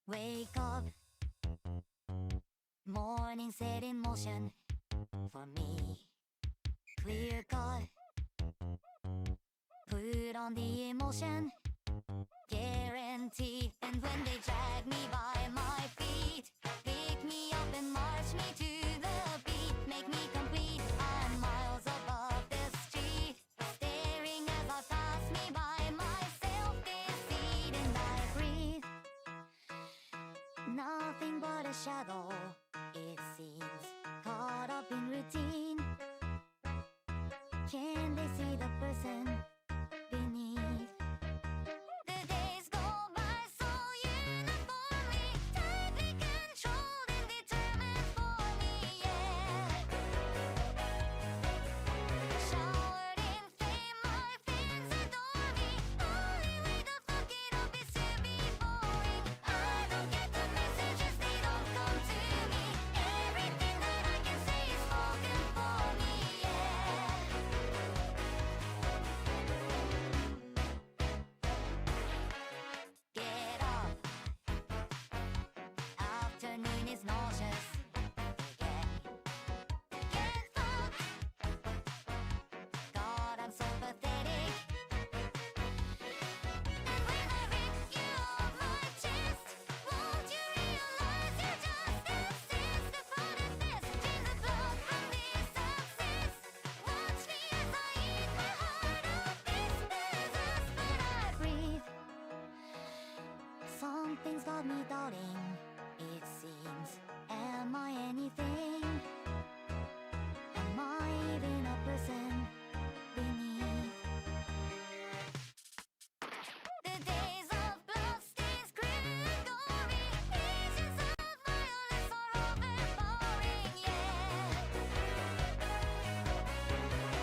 Wake up, morning set in motion for me. Clear cut, put on the emotion, guarantee. And when they drag me by my feet, pick me up and march me to the beat. Make me complete, I'm miles above the street, staring as I pass me by myself, deceit. And I breathe, nothing but a shadow, it seems, caught up in routine. Can they see the person beneath? The days go by so uniformly, tightly controlled and determined for me, yeah. Showered in fame, my fans adore me. Only way to fuck it up is to be boring. I don't get the messages, they don't come to me. Everything that I can say is spoken for me, yeah. Get up, afternoon is nauseous. Get fucked, God, I'm so pathetic. And when I rip you off my chest, won't you realize you're just a cyst? The protest, drain the blood from this success. Watch me as I eat my heart out, this business, but I breathe. Something's got me doubting, it seems. Am I anything? Am I even a person beneath? The days of bloodstains, cruel and gory, visions of violence are overpowering, yeah.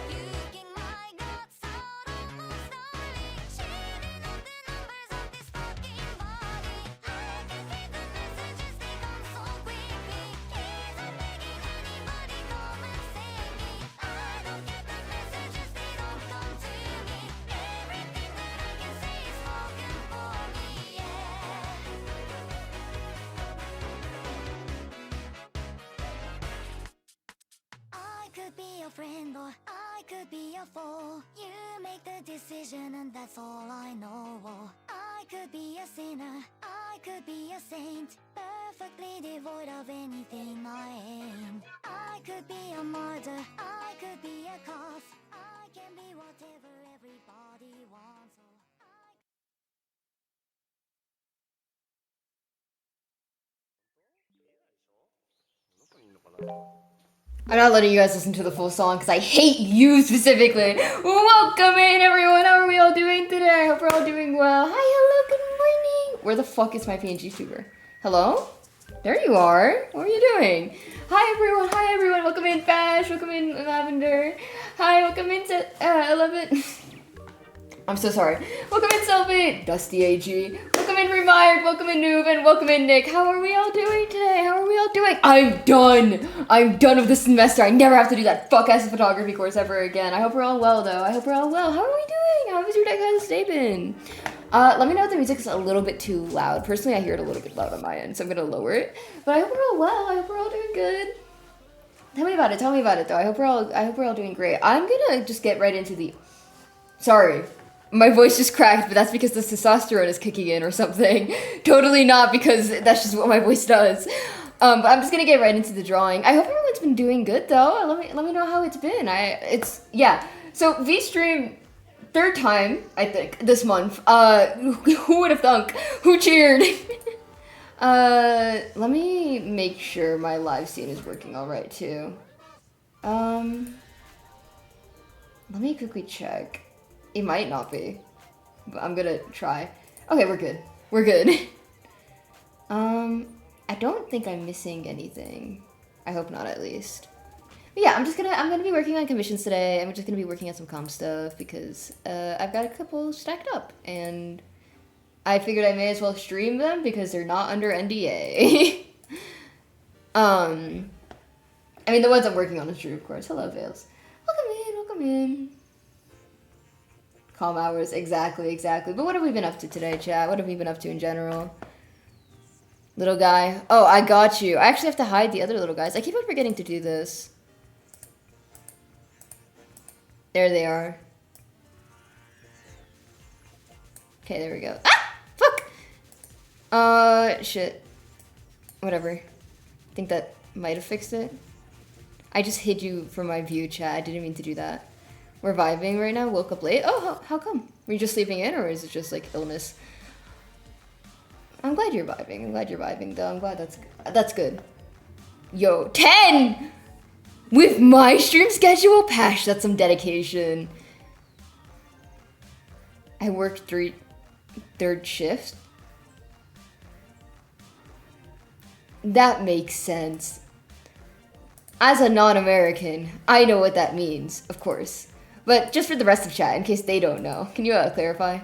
Puking my guts out almost daily, shaving off the numbers of this fucking body. I can read the messages, they come so quickly. Please, I'm begging anybody, come and save me. I don't get the messages, they don't come to me. Everything that I can say is spoken for me, yeah. I could be a friend or I could be a foe. You make the decision and that's all I know. I could be a sinner, I could be a saint, perfectly devoid of anything I ain't. I could be a martyr, I could be a cause. I can be whatever everybody wants. I'm not letting you guys listen to the full song because I hate you specifically. Welcome in, everyone. How are we all doing today? I hope we're all doing well. Hi, hello, good morning. Where the fuck is my PNG tuber? Hello? There you are. What are you doing? Hi, everyone. Hi, everyone. Welcome in, Fash. Welcome in, Lavender. Hi, welcome in to 11. I'm so sorry. Welcome in, Selby. Dusty AG. Welcome in, Remired. Welcome in, Noob. And welcome in, Nick. How are we all doing today? How are we all doing? I'm done. I'm done with this semester. I never have to do that fuck-ass photography course ever again. I hope we're all well, though. I hope we're all well. How are we doing? How has your guys' day been? Let me know if the music's a little bit too loud. Personally, I hear it a little bit loud on my end, so I'm going to lower it. But I hope we're all well. I hope we're all doing good. Tell me about it. Tell me about it, though. I hope we're all doing great. I'm going to just get right into the... Sorry. My voice just cracked, but that's because the testosterone is kicking in or something. Totally not, because that's just what my voice does. But I'm just gonna get right into the drawing. I hope everyone's been doing good though. Let me know how it's been. Yeah. So V-Stream, third time, I think, this month. Who would have thunk? Who cheered? Let me make sure my live scene is working alright too. Let me quickly check. It might not be, but I'm gonna try. Okay, we're good. We're good. I don't think I'm missing anything. I hope not, at least. But yeah, I'm gonna be working on commissions today. I'm just gonna be working on some comp stuff because I've got a couple stacked up, and I figured I may as well stream them because they're not under NDA. I mean, the ones I'm working on is true, of course. Hello, Vales. Welcome in. Calm hours, exactly. But what have we been up to today, chat? What have we been up to in general? Little guy. Oh, I got you. I actually have to hide the other little guys. I keep on forgetting to do this. There they are. Okay, there we go. Ah! Fuck! Shit. Whatever. I think that might have fixed it. I just hid you from my view, chat. I didn't mean to do that. We're vibing right now. Woke up late. Oh, how come? Were you just sleeping in, or is it just like illness? I'm glad you're vibing. I'm glad you're vibing, though. I'm glad that's good. Yo, 10 with my stream schedule. Pash, that's some dedication. I worked third shift. That makes sense. As a non-American, I know what that means, of course. But just for the rest of chat, in case they don't know, can you clarify?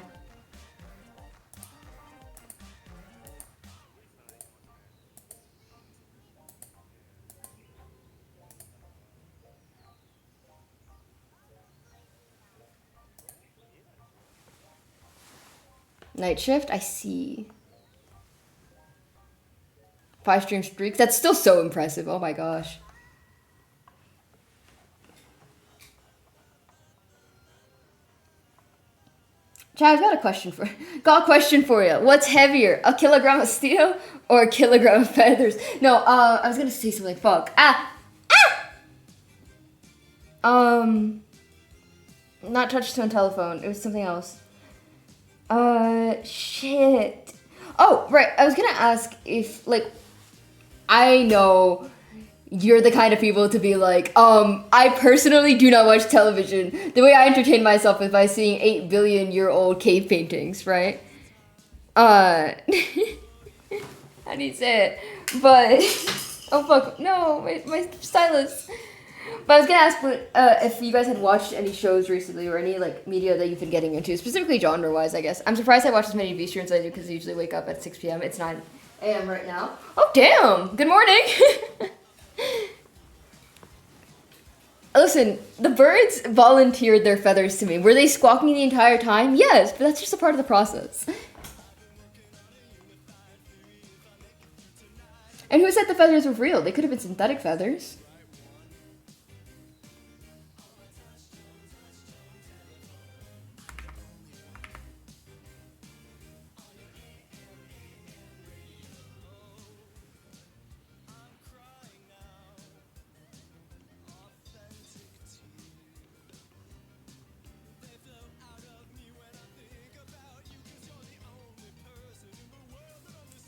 Night shift, I see. 5 stream streaks, that's still so impressive, oh my gosh. Chad, I've got a question for you. What's heavier, a kilogram of steel or a kilogram of feathers? No, I was gonna say something. Fuck. Not touchstone telephone. It was something else. Shit. Oh, right. I was gonna ask if, like, I know you're the kind of people to be like, I personally do not watch television. The way I entertain myself is by seeing 8 billion-year-old cave paintings, right? How do you say it? But, oh fuck, no, my stylus. But I was gonna ask if you guys had watched any shows recently or any, like, media that you've been getting into, specifically genre-wise, I guess. I'm surprised I watch as many V-streams as I do because I usually wake up at 6 p.m. It's 9 a.m. right now. Oh, damn! Good morning! Listen, the birds volunteered their feathers to me. Were they squawking the entire time? Yes, but that's just a part of the process. And who said the feathers were real? They could have been synthetic feathers.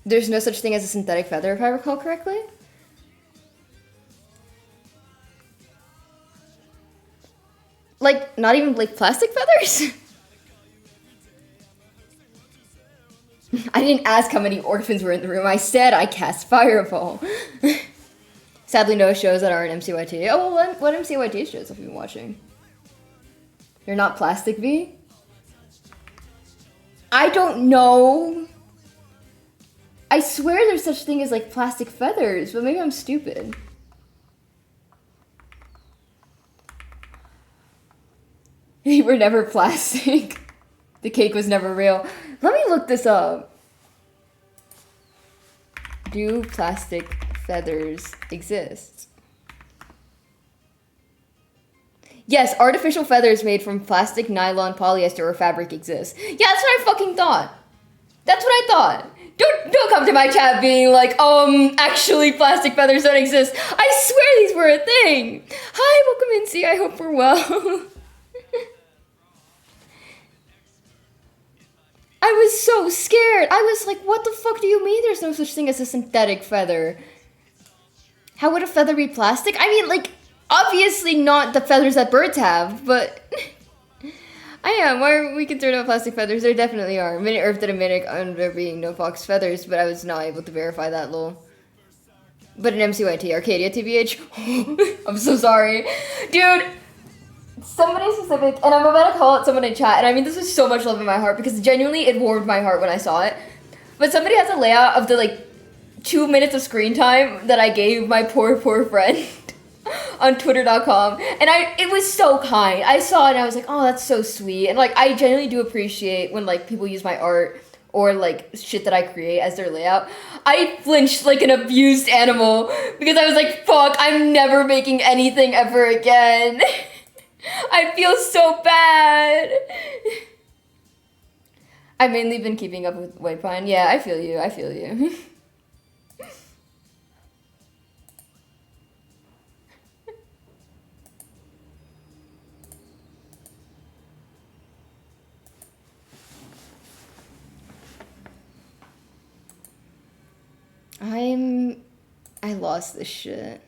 There's no such thing as a synthetic feather, if I recall correctly. Like, not even like plastic feathers? I didn't ask how many orphans were in the room. I said I cast Fireball. Sadly, no shows that aren't MCYT. Oh, well, what MCYT shows have you been watching? You're not plastic, V? I don't know. I swear there's such thing as, like, plastic feathers, but maybe I'm stupid. They were never plastic. The cake was never real. Let me look this up. Do plastic feathers exist? Yes, artificial feathers made from plastic, nylon, polyester, or fabric exist. Yeah, that's what I fucking thought. That's what I thought. Don't come to my chat being like, actually plastic feathers don't exist. I swear these were a thing. Hi, welcome Incy. I hope we're well. I was so scared. I was like, what the fuck do you mean there's no such thing as a synthetic feather? How would a feather be plastic? I mean, like, obviously not the feathers that birds have, but... I am. Why are we concerned about plastic feathers? There definitely are. Minute Earth did a minute on there being no fox feathers, but I was not able to verify that, lol. But an MCYT, Arcadia TBH. I'm so sorry. Dude, somebody specific, and I'm about to call out someone in chat, and I mean this is so much love in my heart, because genuinely it warmed my heart when I saw it. But somebody has a layout of the, like, 2 minutes of screen time that I gave my poor friend. On twitter.com, and it was so kind. I saw it and I was like, oh, that's so sweet. And like, I genuinely do appreciate when like people use my art or like shit that I create as their layout, I flinched like an abused animal because I was like, fuck, I'm never making anything ever again. I feel so bad. I've mainly been keeping up with White Pine. Yeah, I feel you. I lost this shit.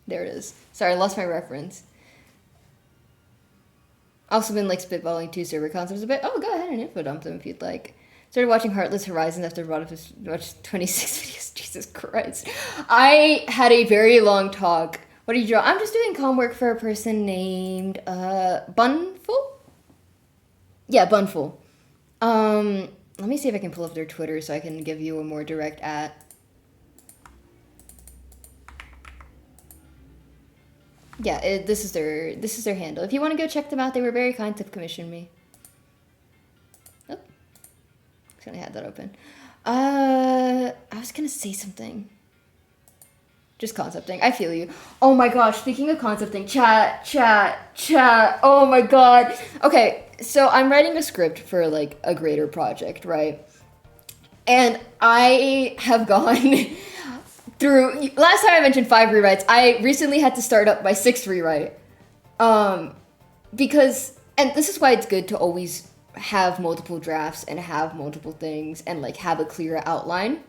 There it is. Sorry, I lost my reference. Also been like spitballing 2 server concepts a bit. Oh, go ahead and info dump them if you'd like. Started watching Heartless Horizons after I brought up watched 26 videos. Jesus Christ. I had a very long talk. What did you draw? I'm just doing comm work for a person named Bunful? Yeah, Bunful. Let me see if I can pull up their Twitter so I can give you a more direct at. Yeah, this is their handle. If you want to go check them out, they were very kind to commission me. Oh, I was gonna have that open. I was gonna say something. Just concepting. I feel you. Oh my gosh, speaking of concepting, chat. Oh my god. Okay, so I'm writing a script for like a greater project, right? And I have gone through, last time I mentioned 5 rewrites, I recently had to start up my 6th rewrite. Because, and this is why it's good to always have multiple drafts and have multiple things and like have a clear outline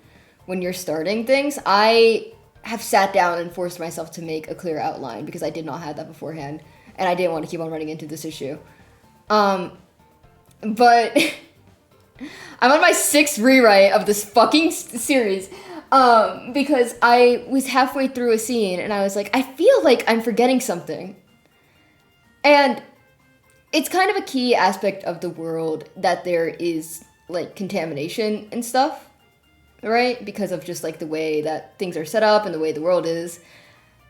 when you're starting things. I have sat down and forced myself to make a clear outline because I did not have that beforehand and I didn't want to keep on running into this issue. But I'm on my 6th rewrite of this fucking series. Because I was halfway through a scene and I was like, I feel like I'm forgetting something. And it's kind of a key aspect of the world that there is like contamination and stuff, right? Because of just like the way that things are set up and the way the world is.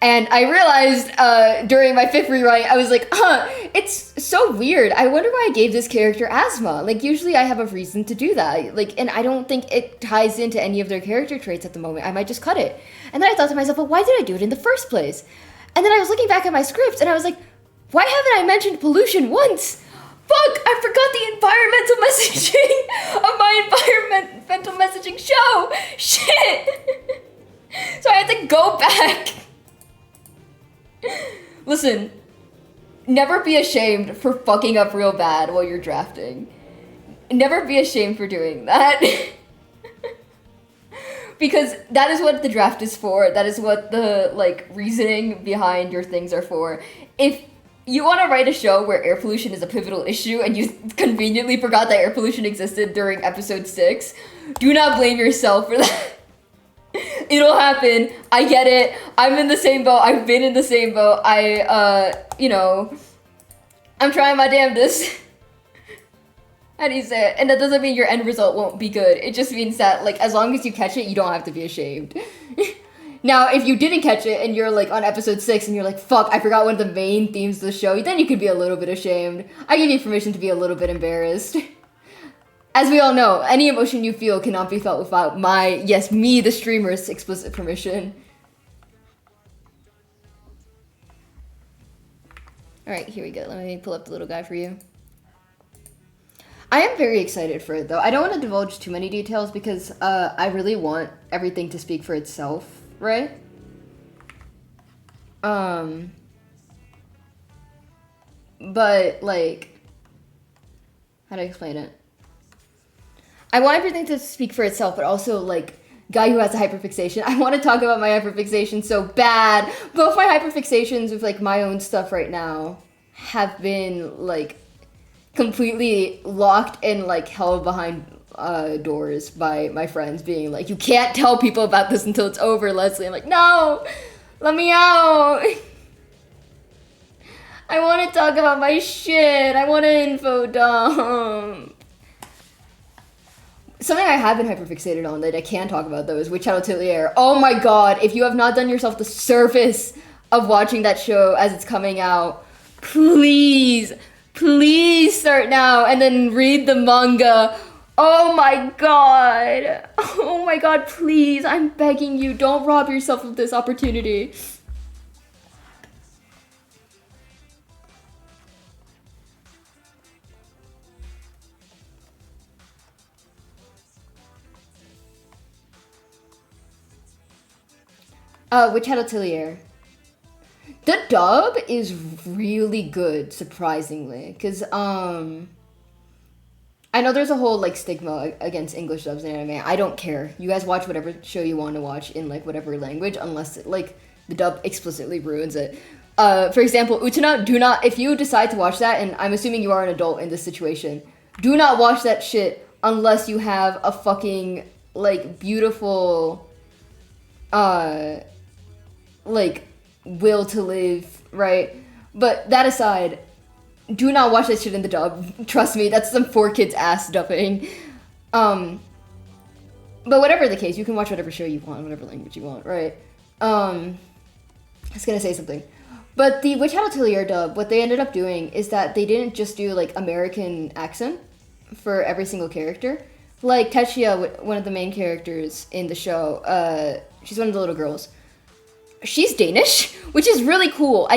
And I realized during my 5th rewrite, I was like, it's so weird. I wonder why I gave this character asthma. Like, usually I have a reason to do that. Like, and I don't think it ties into any of their character traits at the moment. I might just cut it. And then I thought to myself, well, why did I do it in the first place? And then I was looking back at my scripts and I was like, why haven't I mentioned pollution once? Fuck, I forgot the environmental messaging of my environmental messaging show. Shit. So I had to go back. Listen, never be ashamed for fucking up real bad while you're drafting. Never be ashamed for doing that. Because that is what the draft is for. That is what the, like, reasoning behind your things are for. If you want to write a show where air pollution is a pivotal issue and you conveniently forgot that air pollution existed during episode 6, do not blame yourself for that. It'll happen. I get it. I'm in the same boat. I've been in the same boat. I'm trying my damnedest. How do you say it? And that doesn't mean your end result won't be good. It just means that, like, as long as you catch it, you don't have to be ashamed. Now, if you didn't catch it and you're, like, on episode 6 and you're like, fuck, I forgot one of the main themes of the show, then you could be a little bit ashamed. I give you permission to be a little bit embarrassed. As we all know, any emotion you feel cannot be felt without me, the streamer's explicit permission. Alright, here we go. Let me pull up the little guy for you. I am very excited for it, though. I don't want to divulge too many details because I really want everything to speak for itself, right? But, like, how do I explain it? I want everything to speak for itself, but also, like, guy who has a hyperfixation. I want to talk about my hyperfixation so bad. Both my hyperfixations with, like, my own stuff right now have been, like, completely locked and, like, held behind doors by my friends being like, you can't tell people about this until it's over, Leslie. I'm like, no, let me out. I want to talk about my shit. I want to info dump. Something I have been hyperfixated on that I can talk about, though, is Witch Hat Atelier. Oh my god, if you have not done yourself the service of watching that show as it's coming out, please start now and then read the manga. Oh my god. Oh my god, please. I'm begging you. Don't rob yourself of this opportunity. Witch Hat Atelier. The dub is really good, surprisingly. Because, I know there's a whole, like, stigma against English dubs in anime. I don't care. You guys watch whatever show you want to watch in, like, whatever language, unless, like, the dub explicitly ruins it. For example, Utena, do not, if you decide to watch that, and I'm assuming you are an adult in this situation, do not watch that shit unless you have a fucking, like, beautiful, like, will to live, right? But that aside, do not watch that shit in the dub. Trust me, that's some 4Kids ass dubbing. But whatever the case, you can watch whatever show you want, whatever language you want, right? I was gonna say something. But the Witch Hat Atelier dub, what they ended up doing is that they didn't just do, like, American accent for every single character. Like, Tetsuya, one of the main characters in the show, she's one of the little girls. She's Danish, which is really cool.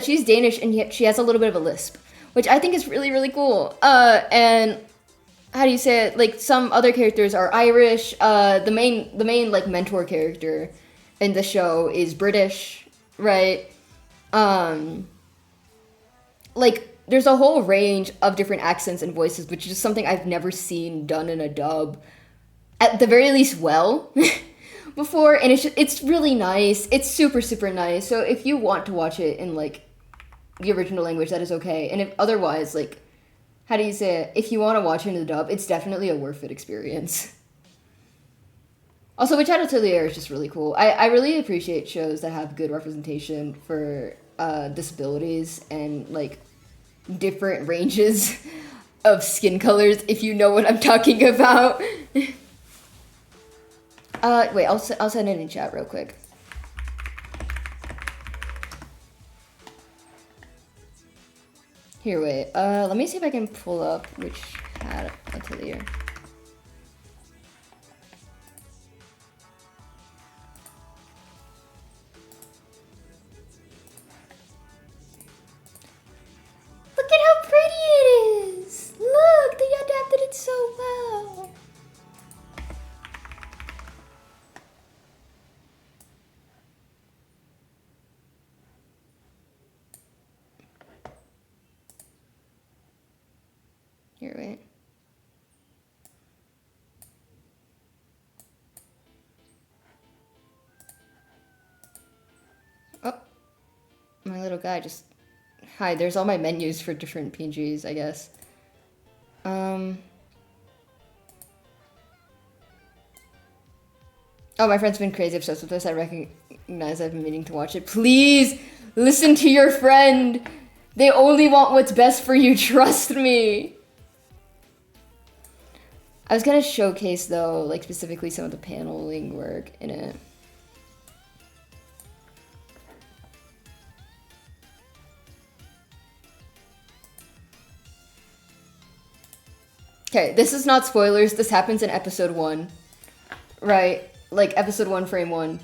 She's Danish, and yet she has a little bit of a lisp, which I think is really, really cool. And how do you say it? Like, some other characters are Irish. The main like mentor character in the show is British, right? Like, there's a whole range of different accents and voices, which is something I've never seen done in a dub, at the very least, well. Before, and it's really nice. It's super, super nice. So if you want to watch it in, like, the original language, that is okay. And if otherwise, like, how do you say it? If you want to watch it in the dub, it's definitely a worth it experience. Also, Witch Hat Atelier is just really cool. I really appreciate shows that have good representation for disabilities and, like, different ranges of skin colors, if you know what I'm talking about. Wait, I'll send it in chat real quick. Here, wait. Let me see if I can pull up Witch Hat Atelier. Look at how pretty it is! Look, they adapted it so well. Here, wait. Oh, my little guy just... Hi, there's all my menus for different PNGs, I guess. Oh, my friend's been crazy obsessed with this. I recognize I've been meaning to watch it. Please, listen to your friend. They only want what's best for you, trust me. I was gonna showcase, though, like, specifically some of the paneling work in it. Okay, this is not spoilers. This happens in episode 1. Right? Like, episode 1, frame 1.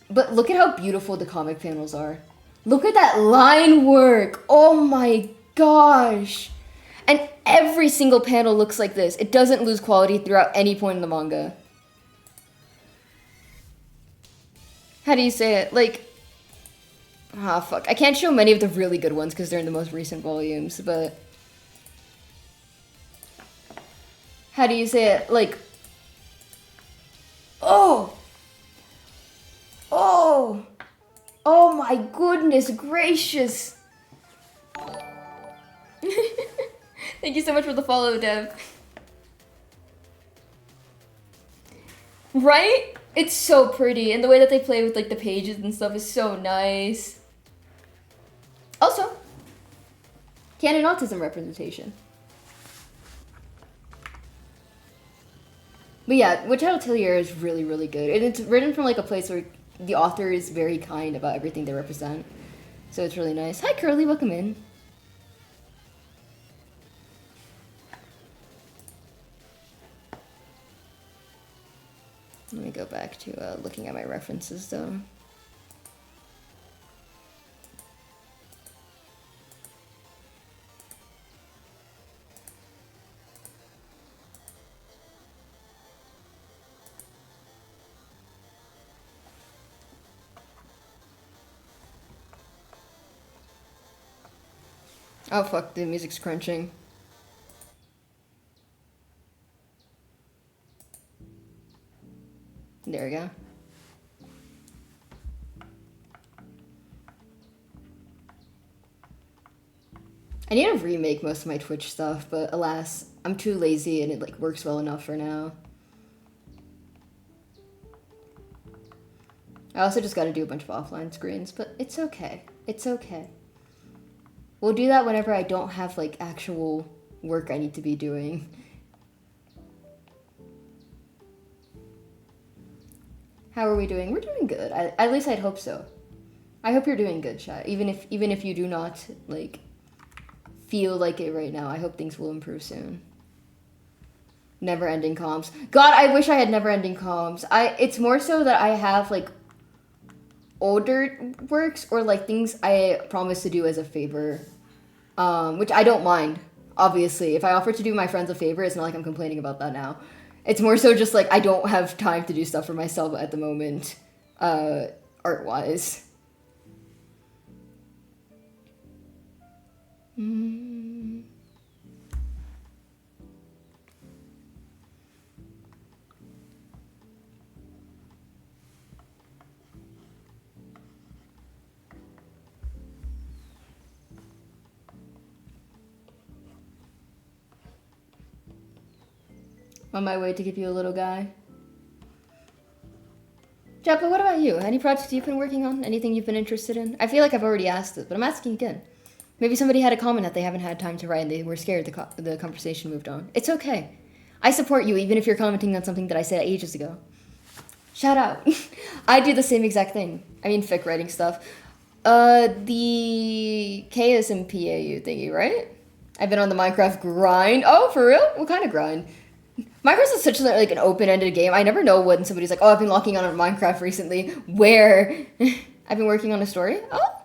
But look at how beautiful the comic panels are. Look at that line work. Oh my gosh. And every single panel looks like this. It doesn't lose quality throughout any point in the manga. How do you say it? Like... Ah, fuck. I can't show many of the really good ones because they're in the most recent volumes, but... How do you say it? Like... Oh! Oh! Oh my goodness gracious! Thank you so much for the follow, Dev. Right? It's so pretty, and the way that they play with, like, the pages and stuff is so nice. Also, canon autism representation. But yeah, Witch Hat Atelier is really, really good. And it's written from, like, a place where the author is very kind about everything they represent. So it's really nice. Hi, Curly, welcome in. Let me go back to looking at my references though. Oh fuck, the music's crunching. There we go. I need to remake most of my Twitch stuff, but alas, I'm too lazy and it like works well enough for now. I also just gotta do a bunch of offline screens, but it's okay. It's okay. We'll do that whenever I don't have like actual work I need to be doing. How are we doing? We're doing good. At least I'd hope so. I hope you're doing good, chat. Even if you do not like feel like it right now, I hope things will improve soon. Never ending comms. God, I wish I had never ending comms. It's more so that I have like older works or like things I promised to do as a favor, which I don't mind. Obviously, if I offer to do my friends a favor, it's not like I'm complaining about that now. It's more so just like I don't have time to do stuff for myself at the moment, art-wise. On my way to give you a little guy. Jeppa, what about you? Any projects you've been working on? Anything you've been interested in? I feel like I've already asked it, but I'm asking again. Maybe somebody had a comment that they haven't had time to write and they were scared the conversation moved on. It's okay. I support you even if you're commenting on something that I said ages ago. Shout out. I do the same exact thing. I mean, fic writing stuff. The KSMPAU thingy, right? I've been on the Minecraft grind. Oh, for real? What kind of grind? Minecraft is such like an open-ended game. I never know when somebody's like, oh, I've been locking on Minecraft recently. Where? I've been working on a story. Oh.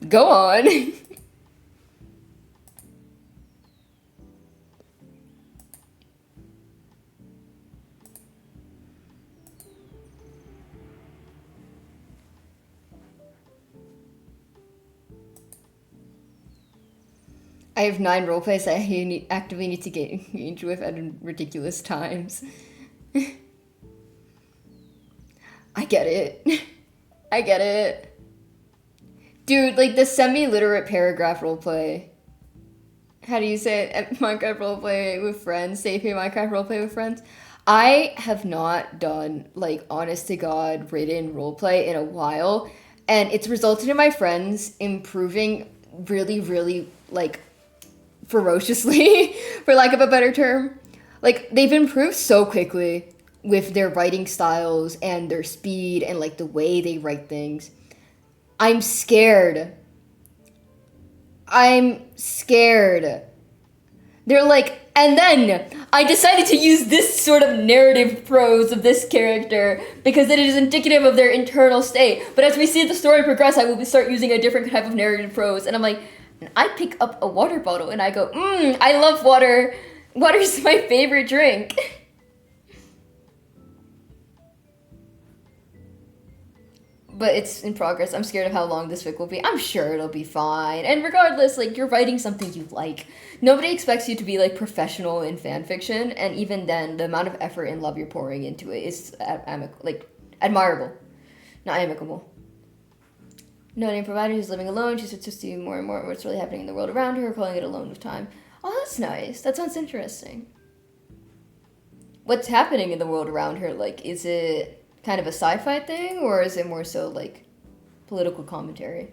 Go on. I have 9 roleplays that I actively need to get engaged with at ridiculous times. I get it. I get it. Dude, like the semi-literate paragraph roleplay. How do you say it? Minecraft roleplay with friends. Safe Minecraft roleplay with friends. I have not done like honest to God written roleplay in a while. And it's resulted in my friends improving really, really like ferociously, for lack of a better term. Like they've improved so quickly with their writing styles and their speed and like the way they write things. I'm scared. They're like, and then I decided to use this sort of narrative prose of this character because it is indicative of their internal state. But as we see the story progress, I will start using a different type of narrative prose. And I'm like, I pick up a water bottle and I go, I love water. Water's my favorite drink. But it's in progress. I'm scared of how long this fic will be. I'm sure it'll be fine. And regardless, like, you're writing something you like. Nobody expects you to be, like, professional in fan fiction. And even then, the amount of effort and love you're pouring into it is, admirable. Not amicable. No name provider who's living alone. She starts to see more and more what's really happening in the world around her, calling it alone with time. Oh, that's nice. That sounds interesting. What's happening in the world around her? Like, is it kind of a sci-fi thing, or is it more so like political commentary?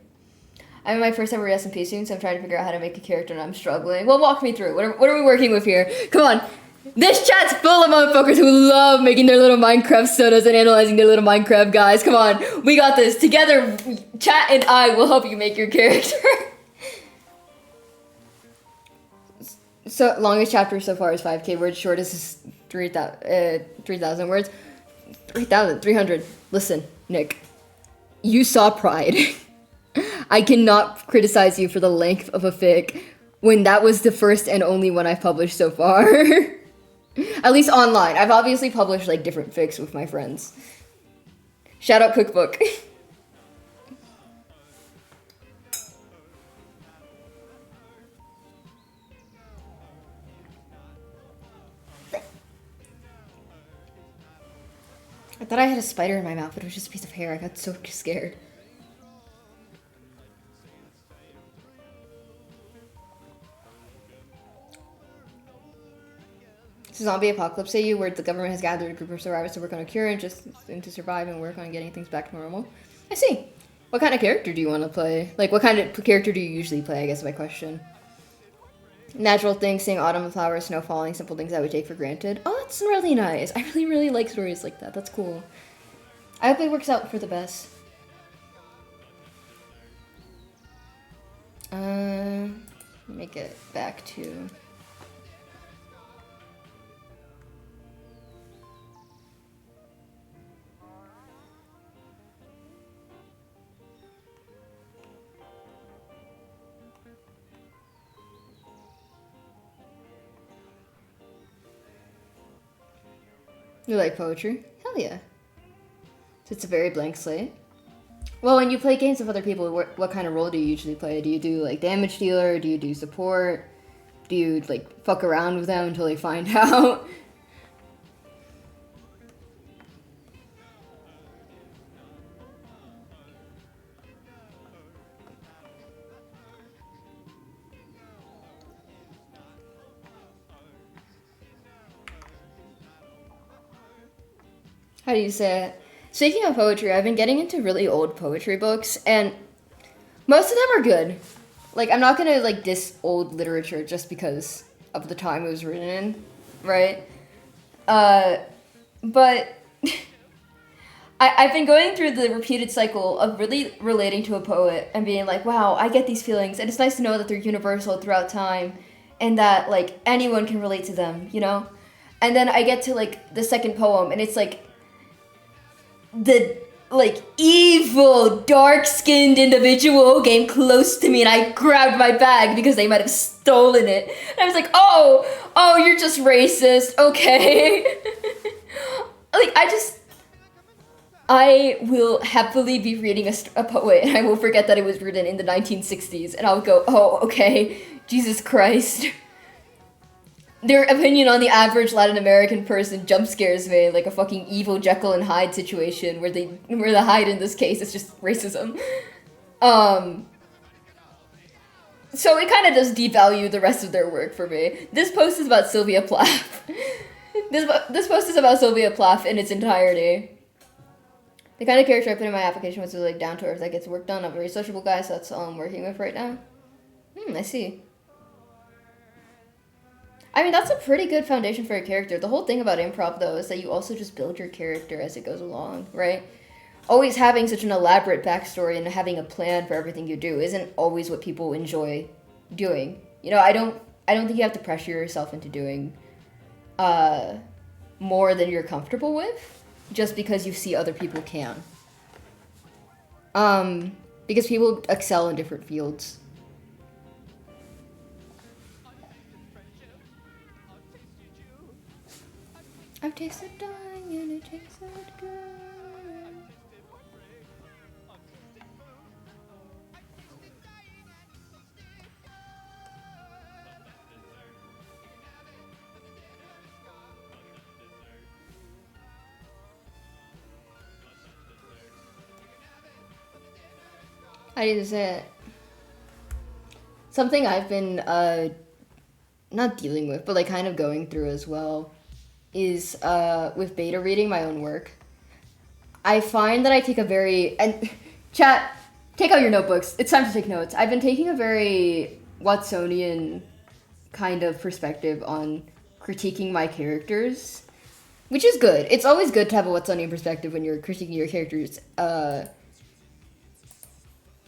I'm in my first ever SMP soon, so I'm trying to figure out how to make a character and I'm struggling. Well, walk me through. What are we working with here? Come on. This chat's full of motherfuckers who love making their little Minecraft sodas and analyzing their little Minecraft guys. Come on. We got this. Together, chat and I will help you make your character. So, longest chapter so far is 5K words, shortest is 3,000 words. 300. Listen, Nick. You saw Pride. I cannot criticize you for the length of a fic when that was the first and only one I've published so far. At least online. I've obviously published like different fics with my friends. Shout out Cookbook. I thought I had a spider in my mouth, but it was just a piece of hair. I got so scared. Zombie apocalypse AU, where the government has gathered a group of survivors to work on a cure and to survive and work on getting things back to normal. I see. What kind of character do you want to play? Like, what kind of character do you usually play, I guess is my question. Natural things, seeing autumn and flowers, snow falling, simple things I would take for granted. Oh, that's really nice. I really, really like stories like that. That's cool. I hope it works out for the best. Make it back to... You like poetry? Hell yeah. So it's a very blank slate. Well, when you play games with other people, what kind of role do you usually play? Do you do like damage dealer? Do you do support? Do you like fuck around with them until they find out? How do you say it? Speaking of poetry, I've been getting into really old poetry books, and most of them are good. Like, I'm not gonna, like, diss old literature just because of the time it was written in, right? But I've been going through the repeated cycle of really relating to a poet and being like, wow, I get these feelings, and it's nice to know that they're universal throughout time, and that, like, anyone can relate to them, you know? And then I get to, like, the second poem, and it's, like, the like evil dark-skinned individual came close to me and I grabbed my bag because they might have stolen it. And I was like, oh, you're just racist, okay. Like, I will happily be reading a poet and I will forget that it was written in the 1960s and I'll go, oh, okay, Jesus Christ. Their opinion on the average Latin American person jump scares me, like a fucking evil Jekyll and Hyde situation where the Hyde in this case is just racism. So it kind of does devalue the rest of their work for me. This post is about Sylvia Plath. This post is about Sylvia Plath in its entirety. The kind of character I put in my application was really, like, down to earth, that gets work done. I'm a very sociable guy, so that's all I'm working with right now. I see. I mean, that's a pretty good foundation for a character. The whole thing about improv, though, is that you also just build your character as it goes along, right? Always having such an elaborate backstory and having a plan for everything you do isn't always what people enjoy doing. You know, I don't think you have to pressure yourself into doing more than you're comfortable with just because you see other people can. Because people excel in different fields. I've tasted dying and it tasted good. How do you say it? Something I've been not dealing with, but like kind of going through as well, is with beta reading my own work. I find that I take a very, and chat, take out your notebooks. It's time to take notes. I've been taking a very Watsonian kind of perspective on critiquing my characters, which is good. It's always good to have a Watsonian perspective when you're critiquing your characters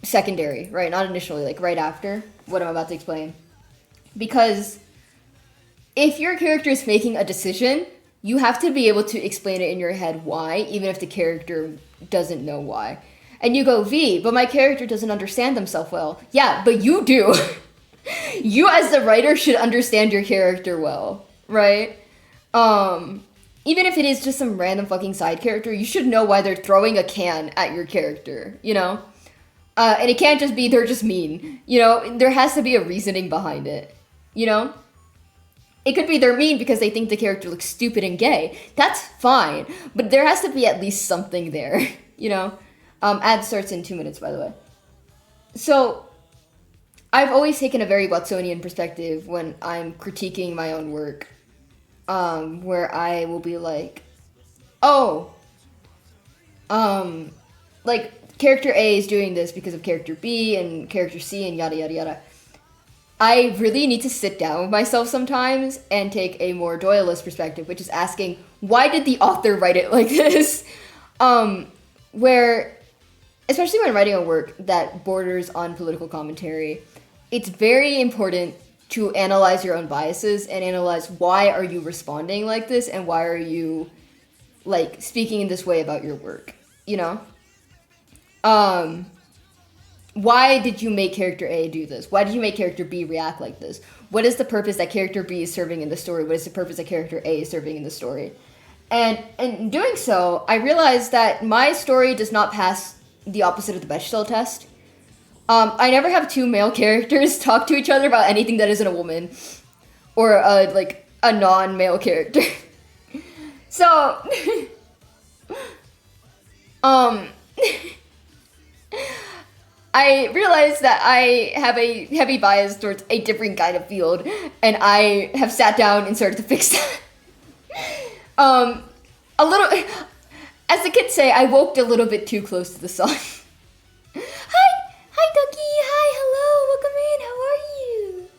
secondary, right? Not initially, like right after what I'm about to explain. Because if your character is making a decision you have to be able to explain it in your head why, even if the character doesn't know why. And you go, V, but my character doesn't understand themselves well. Yeah, but you do. You as the writer should understand your character well, right? Even if it is just some random fucking side character, you should know why they're throwing a can at your character, you know? And it can't just be they're just mean, you know? There has to be a reasoning behind it, you know? It could be they're mean because they think the character looks stupid and gay. That's fine, but there has to be at least something there, you know? Ad starts in 2 minutes, by the way. So, I've always taken a very Watsonian perspective when I'm critiquing my own work. Where I will be like, oh, like, character A is doing this because of character B and character C and yada yada yada. I really need to sit down with myself sometimes and take a more Doyleist perspective, which is asking, why did the author write it like this? Where, especially when writing a work that borders on political commentary, it's very important to analyze your own biases and analyze why are you responding like this and why are you, like, speaking in this way about your work, you know? Why did you make character A do this? Why did you make character B react like this? What is the purpose that character B is serving in the story? What is the purpose that character A is serving in the story? And in doing so, I realized that my story does not pass the opposite of the Bechdel test. I never have two male characters talk to each other about anything that isn't a woman. Or, a non-male character. So, I realized that I have a heavy bias towards a different kind of field, and I have sat down and started to fix that. A little, as the kids say, I woke a little bit too close to the sun. Hi, Ducky. Hi, hello. Welcome in. How are you?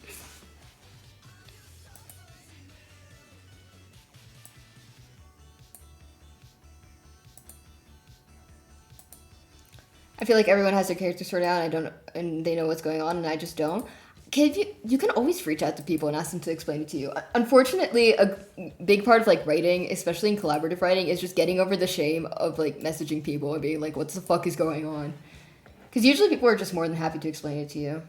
I feel like everyone has their character sorted out, and they know what's going on, and I just don't. You can always reach out to people and ask them to explain it to you. Unfortunately, a big part of like writing, especially in collaborative writing, is just getting over the shame of like messaging people and being like, "What the fuck is going on?" Because usually people are just more than happy to explain it to you.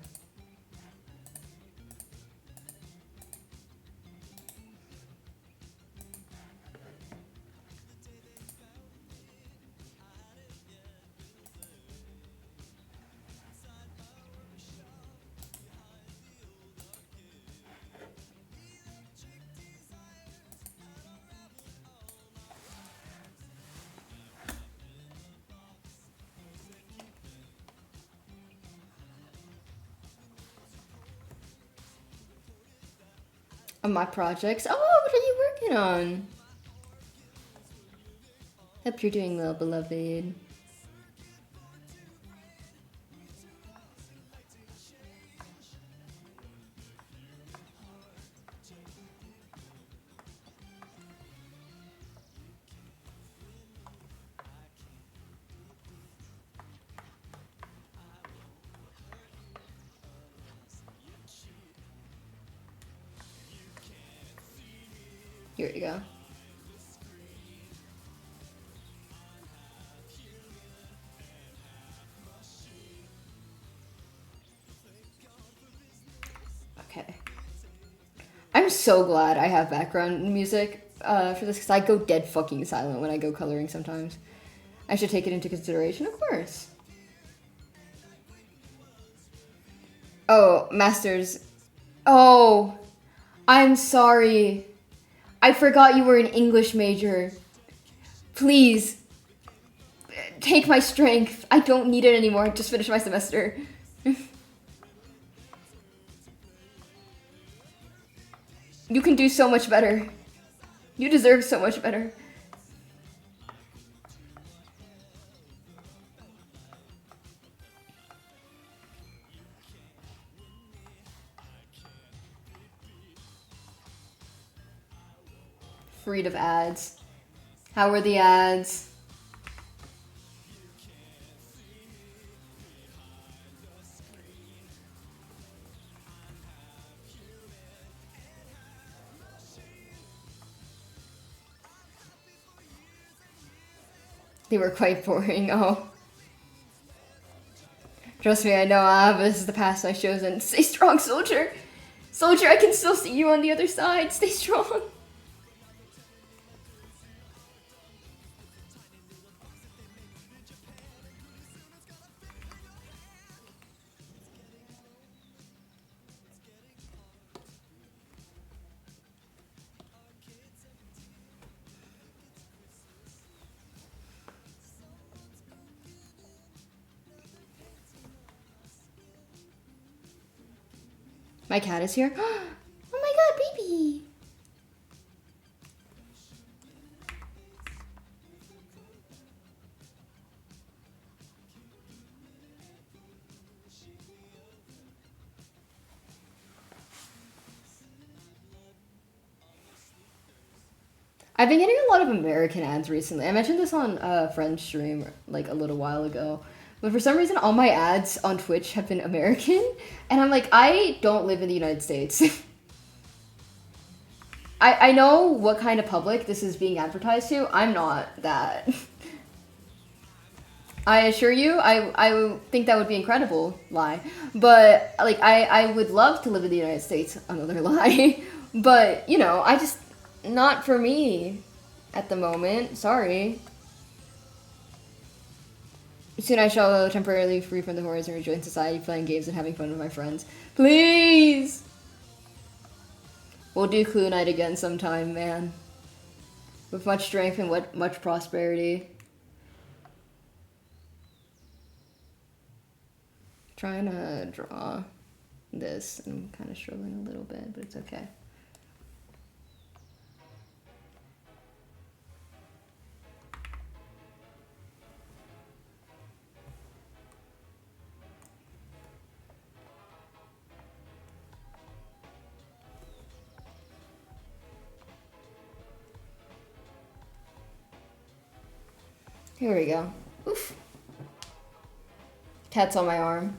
On my projects. Oh, what are you working on? Hope you're doing well, beloved. Here we go. Okay. I'm so glad I have background music for this because I go dead fucking silent when I go coloring sometimes. I should take it into consideration, of course. Oh, Masters. Oh, I'm sorry. I forgot you were an English major. Please, take my strength. I don't need it anymore. I just finished my semester. You can do so much better. You deserve so much better. Freed of ads. How were the ads? They were quite boring. Oh. Trust me, I know. This is the path I've chosen. Stay strong, soldier. Soldier, I can still see you on the other side. Stay strong. My cat is here. Oh my god, baby. I've been getting a lot of American ads recently. I mentioned this on a friend's stream like a little while ago. But for some reason, all my ads on Twitch have been American. And I'm like, I don't live in the United States. I know what kind of public this is being advertised to. I'm not that. I assure you, I think that would be incredible. Lie. But, like, I would love to live in the United States. Another lie. But, you know, I just... Not for me at the moment. Sorry. Soon I shall temporarily free from the horrors and rejoin society, playing games and having fun with my friends. Please! We'll do Clue Night again sometime, man. With much strength and much prosperity. Trying to draw this, and I'm kind of struggling a little bit, but it's okay. Here we go. Oof. Cat's on my arm.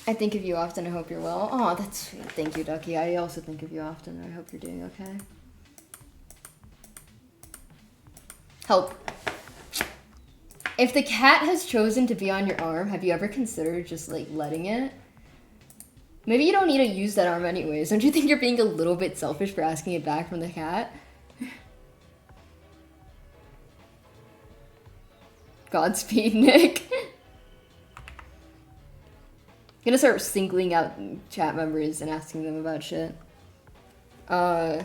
I think of you often. I hope you're well. Oh, that's sweet. Thank you, Ducky. I also think of you often. I hope you're doing okay. Help. If the cat has chosen to be on your arm, have you ever considered just, like, letting it? Maybe you don't need to use that arm anyways. Don't you think you're being a little bit selfish for asking it back from the cat? Godspeed, Nick. I'm gonna start singling out chat members and asking them about shit. The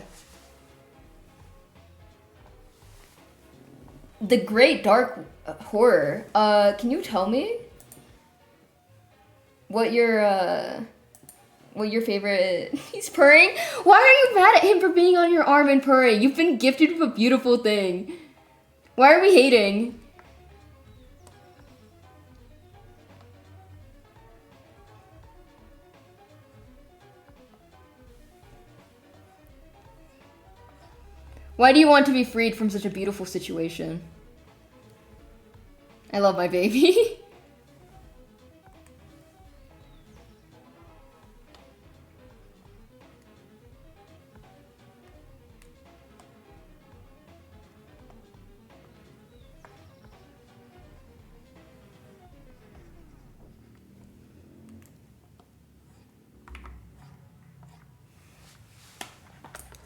Great Dark Horror. Can you tell me what your favorite... He's purring? Why are you mad at him for being on your arm and purring? You've been gifted with a beautiful thing. Why are we hating? Why do you want to be freed from such a beautiful situation? I love my baby.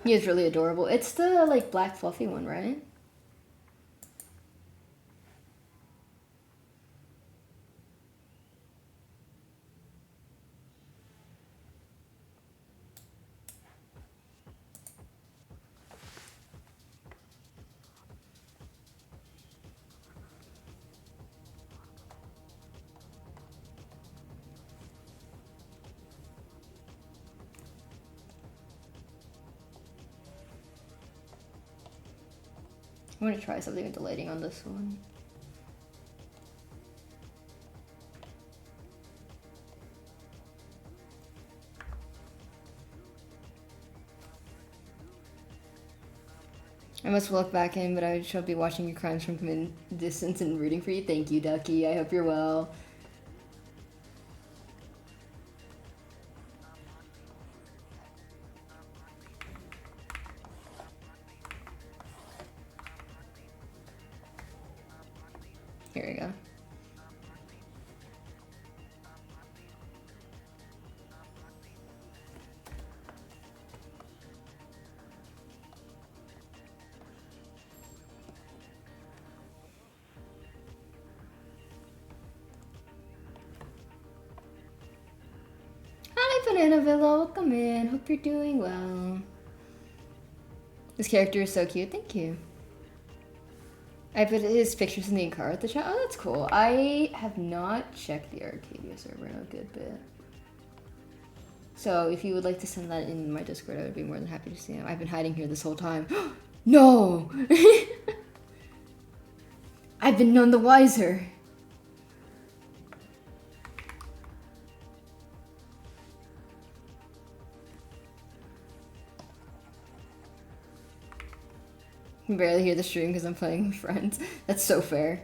He is really adorable. It's the, like, black fluffy one, right? I'm gonna try something with the lighting on this one. I must look back in, but I shall be watching your crimes from distance and rooting for you. Thank you, Ducky. I hope you're well. Here we go. Hi, Banana Villa. Welcome in. Hope you're doing well. This character is so cute. Thank you. I put his pictures in the card at the chat. Oh, that's cool. I have not checked the Arcadia server in a good bit. So if you would like to send that in my Discord, I would be more than happy to see him. I've been hiding here this whole time. No! I've been none the wiser. I can barely hear the stream because I'm playing with friends. That's so fair.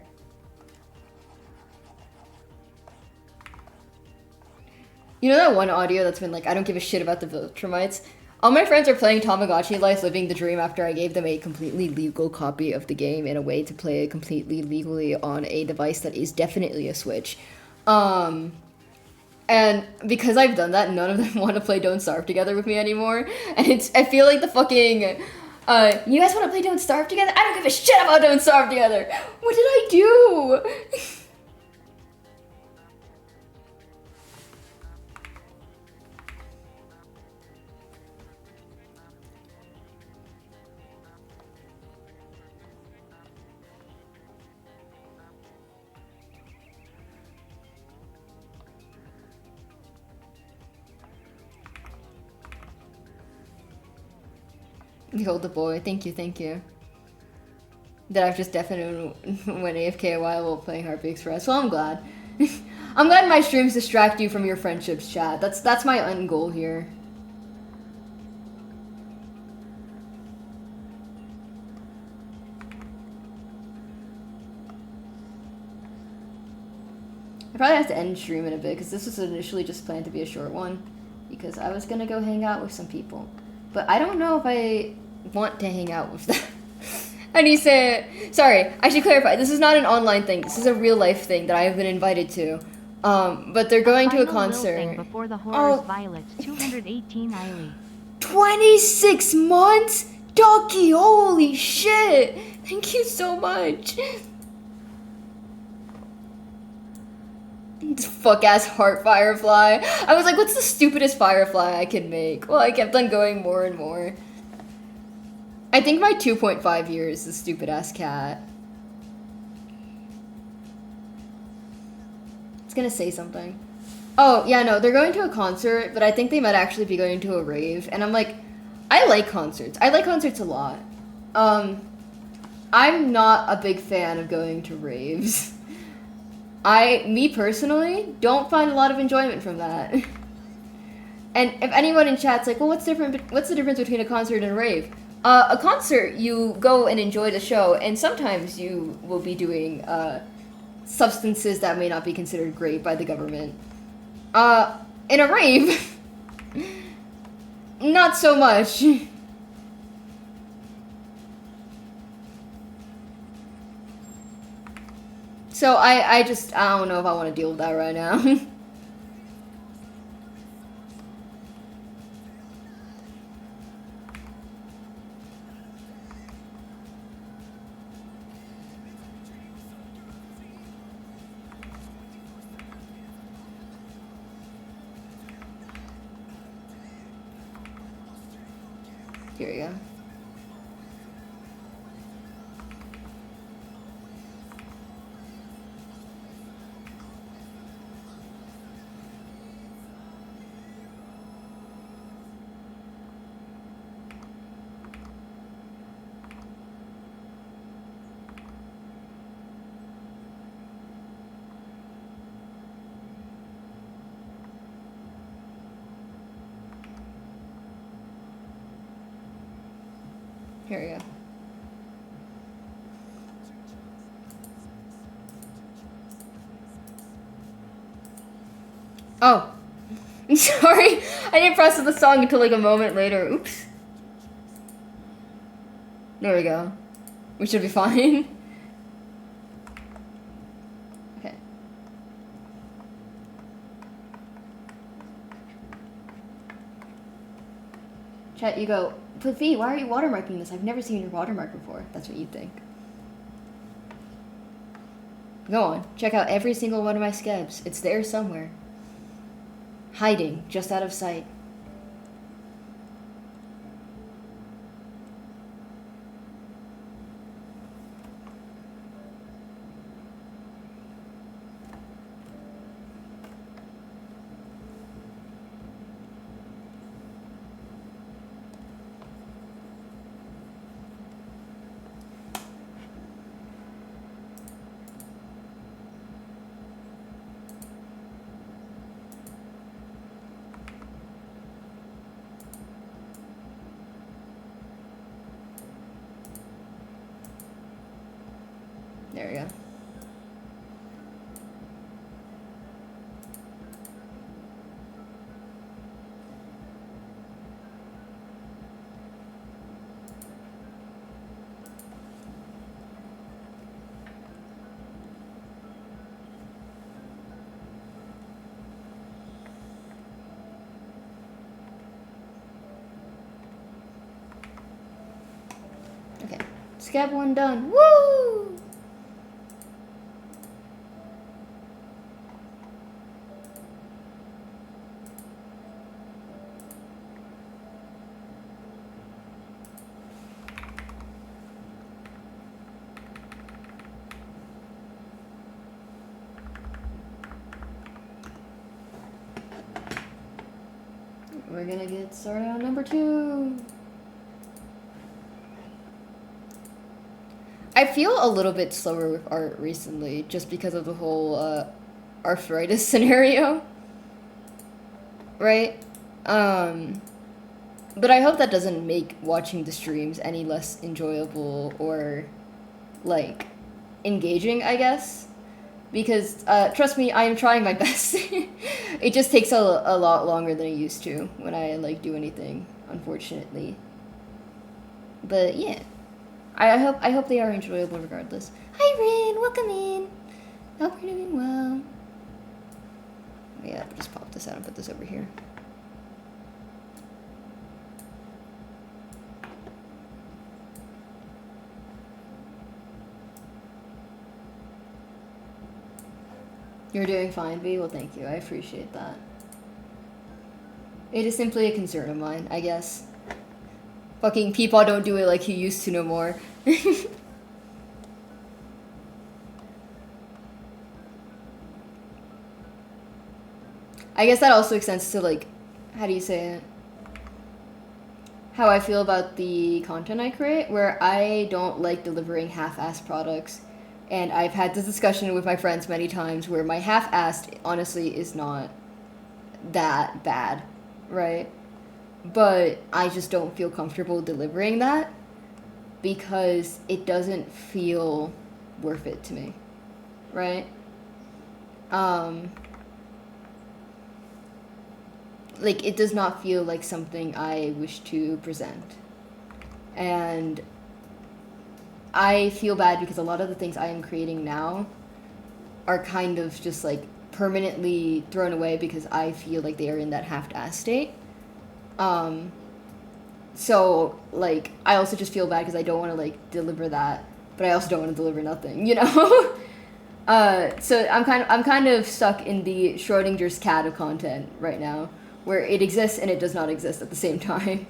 You know that one audio that's been like, I don't give a shit about the Viltrumites? All my friends are playing Tamagotchi Life, living the dream after I gave them a completely legal copy of the game in a way to play it completely legally on a device that is definitely a Switch. And because I've done that, none of them want to play Don't Starve together with me anymore. And I feel like the fucking, you guys want to play Don't Starve together? I don't give a shit about Don't Starve together! What did I do? Behold the boy. Thank you, thank you. That I've just definitely went AFK a while while playing Heartbeat Express. Well, I'm glad. I'm glad my streams distract you from your friendships, chat. That's my end goal here. I probably have to end stream in a bit because this was initially just planned to be a short one because I was gonna go hang out with some people. But I don't know if I want to hang out with them. And he said, sorry, I should clarify, this is not an online thing. This is a real life thing that I have been invited to. But they're going to a concert. Before the horrors, Violet, 218 Eiley. 26 months? Ducky, holy shit! Thank you so much. This fuck-ass heart firefly. I was like, what's the stupidest firefly I can make? Well, I kept on going more and more. I think my 2.5 years is the stupid-ass cat. It's gonna say something. Oh, yeah, no, they're going to a concert, but I think they might actually be going to a rave. And I'm like, I like concerts. I like concerts a lot. I'm not a big fan of going to raves. Me personally, don't find a lot of enjoyment from that. And if anyone in chat's like, well, what's the difference between a concert and a rave? A concert, you go and enjoy the show, and sometimes you will be doing substances that may not be considered great by the government. In a rave, not so much. So I don't know if I want to deal with that right now. Here we go. Here we go. Oh. I'm sorry. I didn't press the song until like a moment later. Oops. There we go. We should be fine. Chat, you go, but V, why are you watermarking this? I've never seen your watermark before. That's what you think. Go on, check out every single one of my skebs. It's there somewhere. Hiding, just out of sight. There we go. Okay, scab one done. Woo! We're gonna get started on number 2. I feel a little bit slower with art recently, just because of the whole arthritis scenario, right? But I hope that doesn't make watching the streams any less enjoyable or, like, engaging, I guess. Because, trust me, I am trying my best. It just takes a lot longer than it used to when I, like, do anything, unfortunately. But, yeah. I hope they are enjoyable regardless. Hi, Rin! Welcome in! Hope you're doing well. Yeah, just pop this out and put this over here. You're doing fine, V? Well, thank you. I appreciate that. It is simply a concern of mine, I guess. Fucking people don't do it like you used to no more. I guess that also extends to, like, how do you say it? How I feel about the content I create, where I don't like delivering half-assed products. And I've had this discussion with my friends many times where my half-assed, honestly, is not that bad, right? But I just don't feel comfortable delivering that because it doesn't feel worth it to me, right? Like, it does not feel like something I wish to present. And I feel bad because a lot of the things I am creating now are kind of just, like, permanently thrown away because I feel like they are in that half-assed state. So, like, I also just feel bad because I don't want to, like, deliver that, but I also don't want to deliver nothing, you know? So I'm kind of stuck in the Schrodinger's cat of content right now, where it exists and it does not exist at the same time.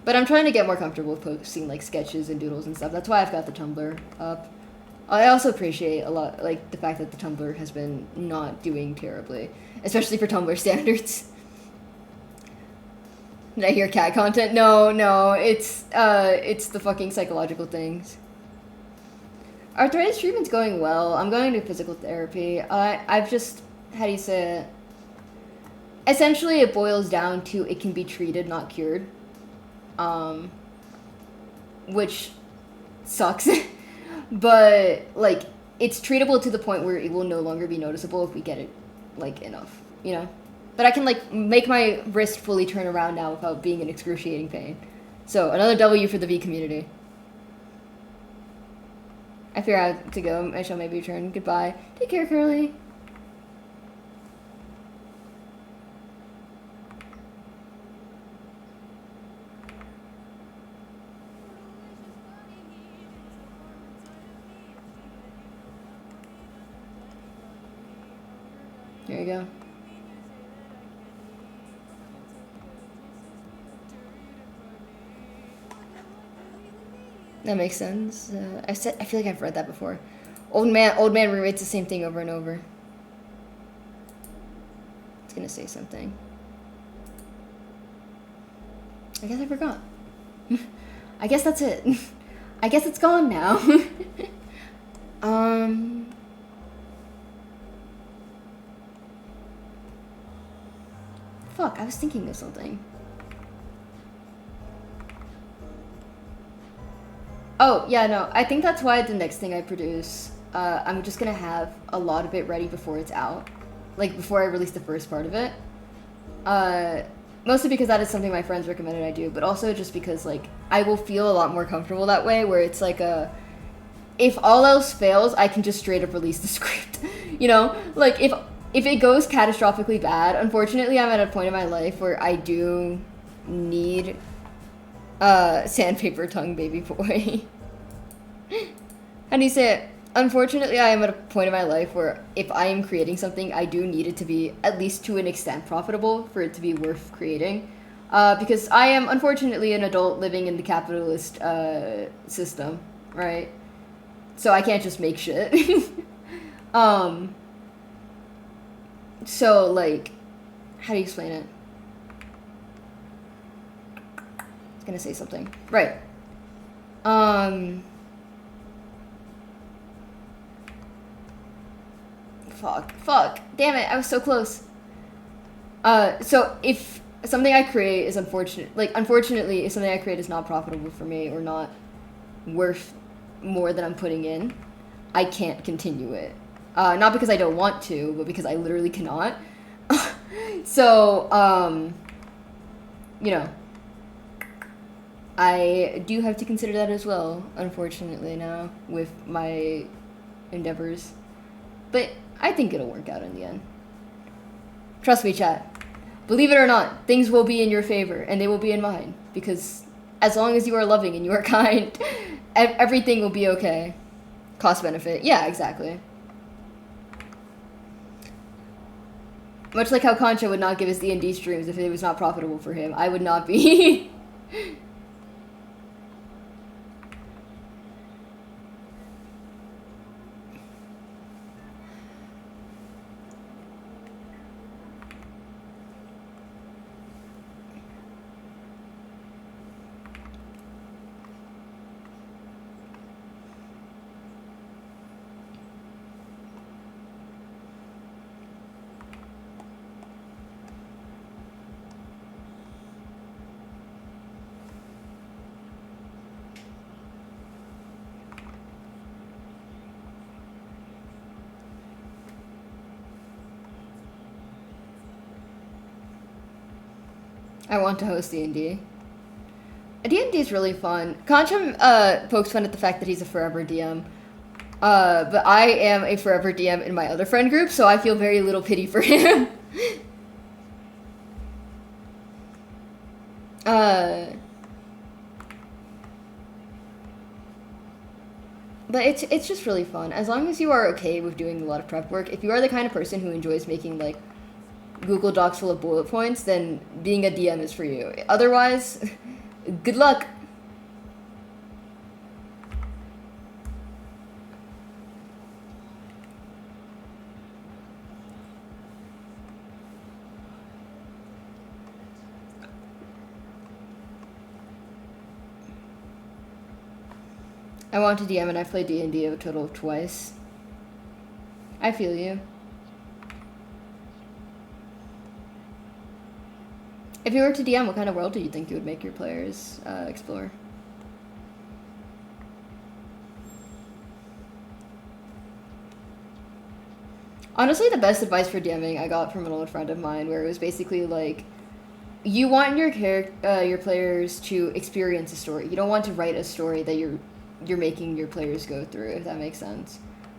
But I'm trying to get more comfortable with posting, like, sketches and doodles and stuff. That's why I've got the Tumblr up. I also appreciate a lot, like, the fact that the Tumblr has been not doing terribly, especially for Tumblr standards. Did I hear cat content? No, it's the fucking psychological things. Arthritis treatment's going well. I'm going to physical therapy. I've just, how do you say it? Essentially, it boils down to it can be treated, not cured. Which sucks. But, like, it's treatable to the point where it will no longer be noticeable if we get it, like, enough, you know? But I can, like, make my wrist fully turn around now without being in excruciating pain. So, another W for the V community. I fear I have to go. I shall maybe return. Goodbye. Take care, Curly. Here we go. That makes sense. I feel like I've read that before. Old man rewrites the same thing over and over. It's gonna say something. I guess I forgot. I guess that's it. I guess it's gone now. Fuck, I was thinking of something. Oh, yeah, no, I think that's why the next thing I produce, I'm just gonna have a lot of it ready before it's out. Like, before I release the first part of it. Mostly because that is something my friends recommended I do, but also just because, like, I will feel a lot more comfortable that way, where it's like if all else fails, I can just straight up release the script. You know? Like, if it goes catastrophically bad, unfortunately, I'm at a point in my life where I do need sandpaper tongue baby boy. How do you say it? Unfortunately, I am at a point in my life where if I am creating something, I do need it to be, at least to an extent, profitable for it to be worth creating. Because I am, unfortunately, an adult living in the capitalist system, right? So I can't just make shit. So, like, how do you explain it? I was gonna say something. Right. Fuck. Damn it, I was so close. So if something I create is unfortunately, if something I create is not profitable for me or not worth more than I'm putting in, I can't continue it. Not because I don't want to, but because I literally cannot. So, you know, I do have to consider that as well, unfortunately, now, with my endeavors. But I think it'll work out in the end. Trust me, chat. Believe it or not, things will be in your favor, and they will be in mine. Because as long as you are loving and you are kind, everything will be okay. Cost benefit. Yeah, exactly. Much like how Concha would not give us D&D streams if it was not profitable for him. I would not be. I want to host D&D. D&D is really fun. Concham pokes fun at the fact that he's a forever DM. But I am a forever DM in my other friend group, so I feel very little pity for him. But it's just really fun. As long as you are okay with doing a lot of prep work, if you are the kind of person who enjoys making, like, Google Docs full of bullet points, then being a DM is for you. Otherwise, good luck. I want to DM and I've played D&D a total of twice. I feel you. If you were to DM, what kind of world do you think you would make your players explore? Honestly, the best advice for DMing I got from an old friend of mine, where it was basically like, you want your players to experience a story. You don't want to write a story that you're making your players go through, if that makes sense.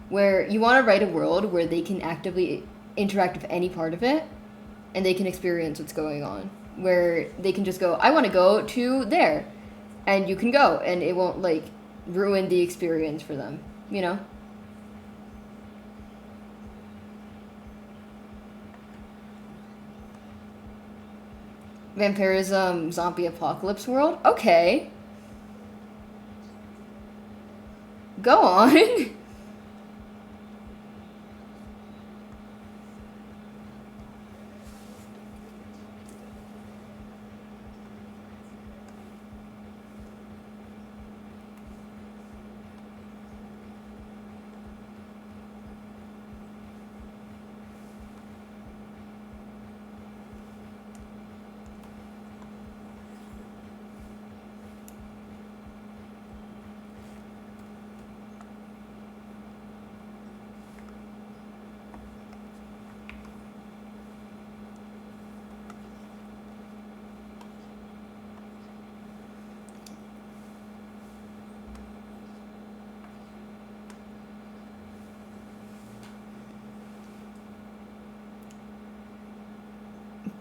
Where you want to write a world where they can actively interact with any part of it, and they can experience what's going on. Where they can just go, I want to go to there. And you can go, and it won't, like, ruin the experience for them, you know? Vampirism zombie apocalypse world? Okay. Go on.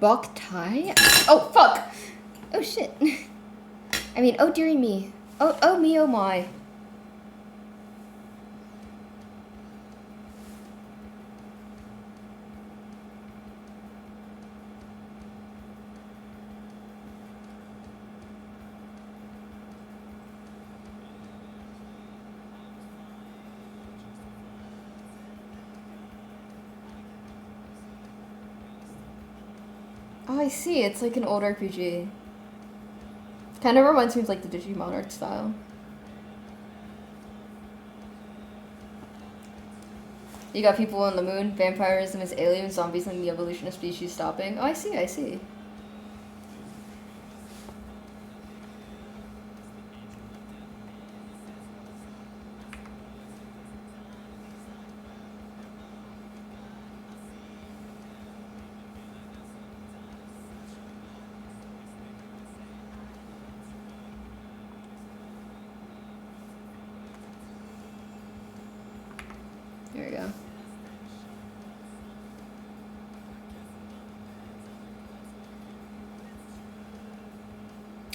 Bok Thai? Oh, fuck! Oh, shit. I mean, oh, dearie me. Oh, me, oh, my. Oh, I see. It's like an old RPG. Kind of reminds me of like the Digimon art style. You got people on the moon, vampirism is alien, zombies and the evolution of species stopping. Oh, I see, I see. There we go.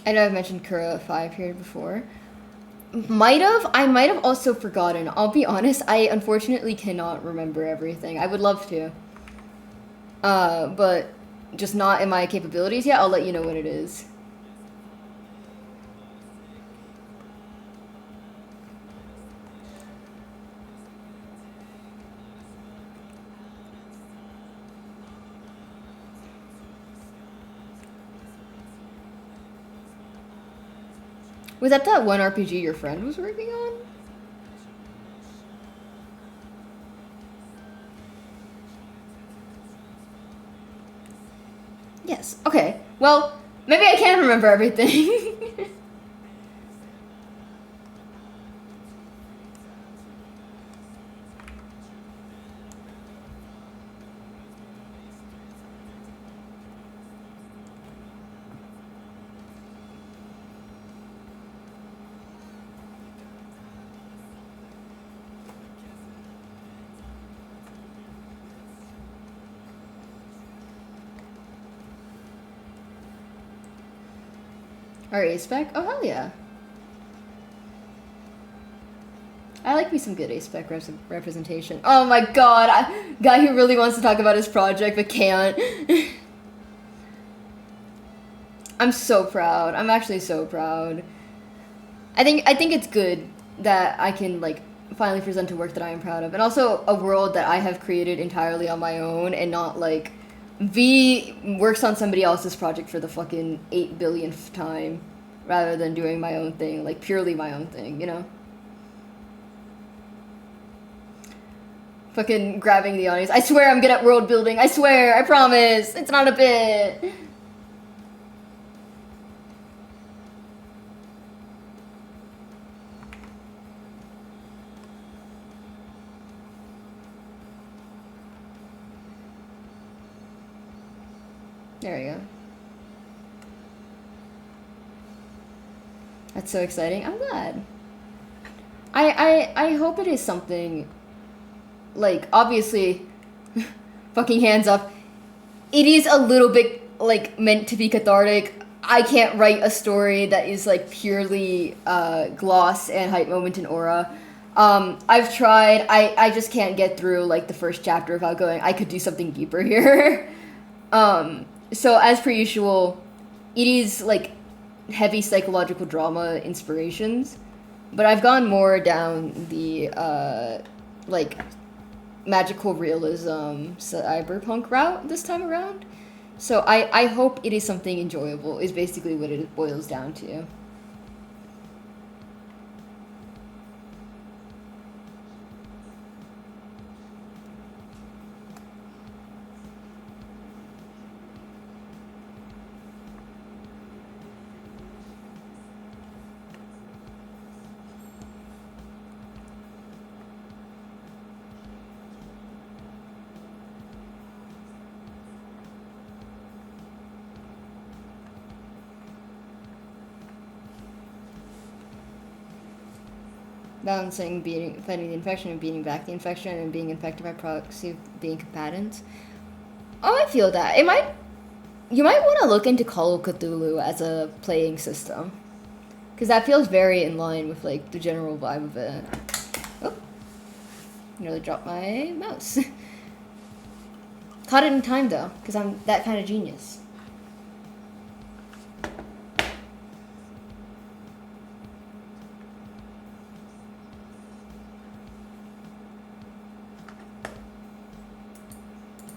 I know I've mentioned Kura 5 here before. I might have also forgotten. I'll be honest, I unfortunately cannot remember everything. I would love to. But just not in my capabilities yet. I'll let you know when it is. Was that one RPG your friend was working on? Yes. Okay. Well, maybe I can remember everything. Our A spec? Oh, hell yeah. I like me some good A spec representation. Oh my god, guy who really wants to talk about his project but can't. I'm so proud. I'm actually so proud. I think it's good that I can like finally present a work that I am proud of, and also a world that I have created entirely on my own, and not like V works on somebody else's project for the fucking 8 billionth time, rather than doing my own thing, like purely my own thing, you know? Fucking grabbing the audience. I swear I'm good at world building. I swear. I promise. It's not a bit. There we go. That's so exciting. I'm glad. I hope it is something, like, obviously, fucking hands up, it is a little bit, like, meant to be cathartic. I can't write a story that is, like, purely, gloss and hype moment and aura. I've tried. I just can't get through, like, the first chapter without going, I could do something deeper here. So, as per usual, it is like heavy psychological drama inspirations, but I've gone more down the like magical realism cyberpunk route this time around. So I hope it is something enjoyable is basically what it boils down to. Balancing fighting the infection and beating back the infection and being infected by proxy being combatant. Oh, I feel that. You might want to look into Call of Cthulhu as a playing system. Because that feels very in line with like the general vibe of it. Oh. Nearly dropped my mouse. Caught it in time though, because I'm that kind of genius.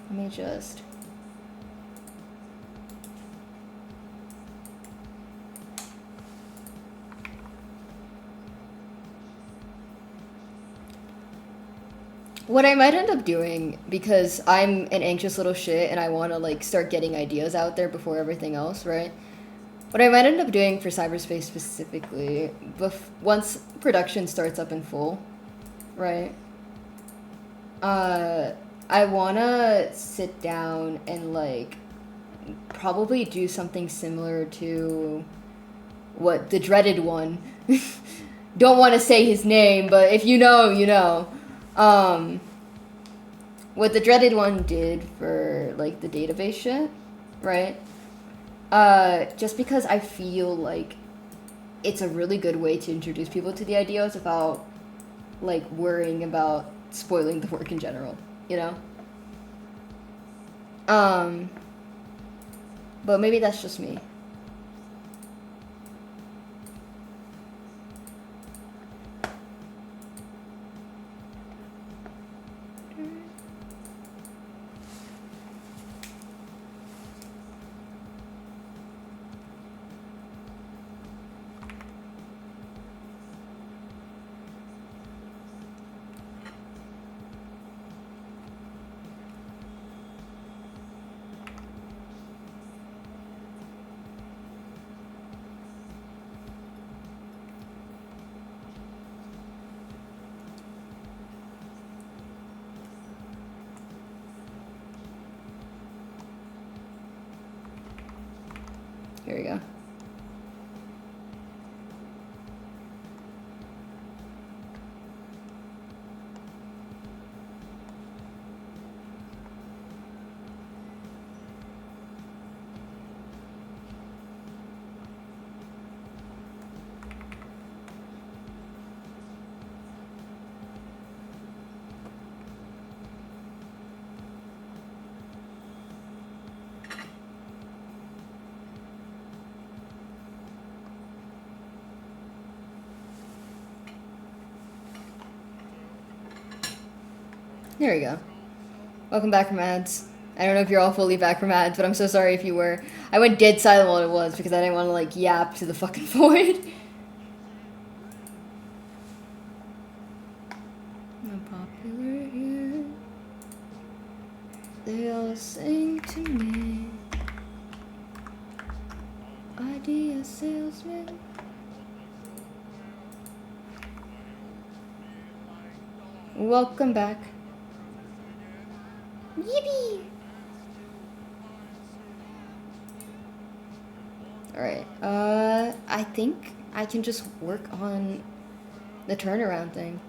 Let me just... What I might end up doing, because I'm an anxious little shit and I want to like start getting ideas out there before everything else, right? What I might end up doing for cyberspace specifically, once production starts up in full, right? I wanna sit down and like probably do something similar to what the dreaded one. Don't want to say his name, but if you know, you know. What the dreaded one did for like the database shit, right? Just because I feel like it's a really good way to introduce people to the ideas without like worrying about spoiling the work in general, you know? But maybe that's just me. Here we go. There we go. Welcome back from ads. I don't know if you're all fully back from ads, but I'm so sorry if you were. I went dead silent while it was because I didn't want to like yap to the fucking void. I'm popular here. They all sing to me. Idea salesman. Welcome back. Yippee! Alright, I think I can just work on the turnaround thing.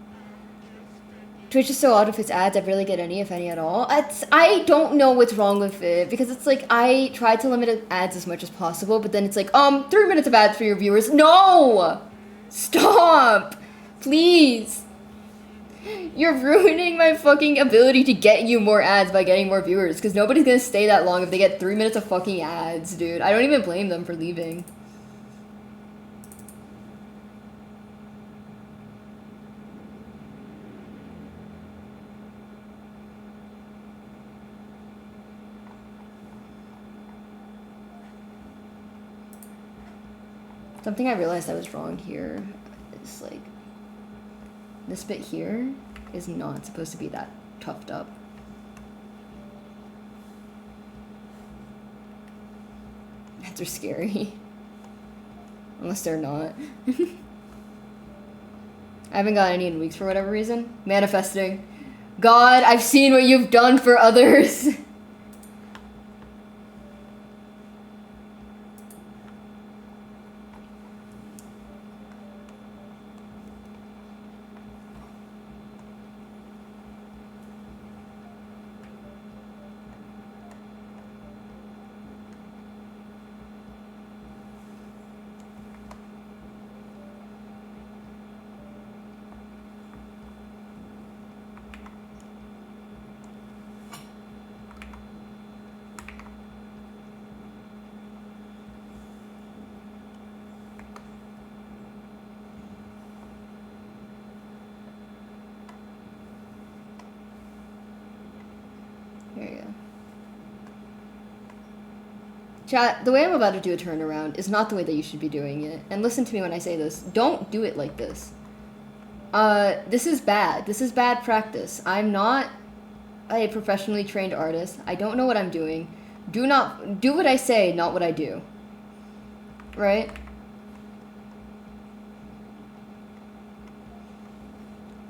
Twitch is so odd with its ads, I barely get any, if any at all. I don't know what's wrong with it, because it's like, I try to limit ads as much as possible, but then it's like, 3 minutes of ads for your viewers. No! Stop! Please! You're ruining my fucking ability to get you more ads by getting more viewers, because nobody's gonna stay that long if they get 3 minutes of fucking ads, dude. I don't even blame them for leaving. Something I realized I was wrong here is like, this bit here is not supposed to be that tufted up. Ads are scary. Unless they're not. I haven't got any in weeks for whatever reason. Manifesting. God, I've seen what you've done for others. There you go. Chat, the way I'm about to do a turnaround is not the way that you should be doing it. And listen to me when I say this. Don't do it like this. This is bad. This is bad practice. I'm not a professionally trained artist. I don't know what I'm doing. Do what I say, not what I do. Right?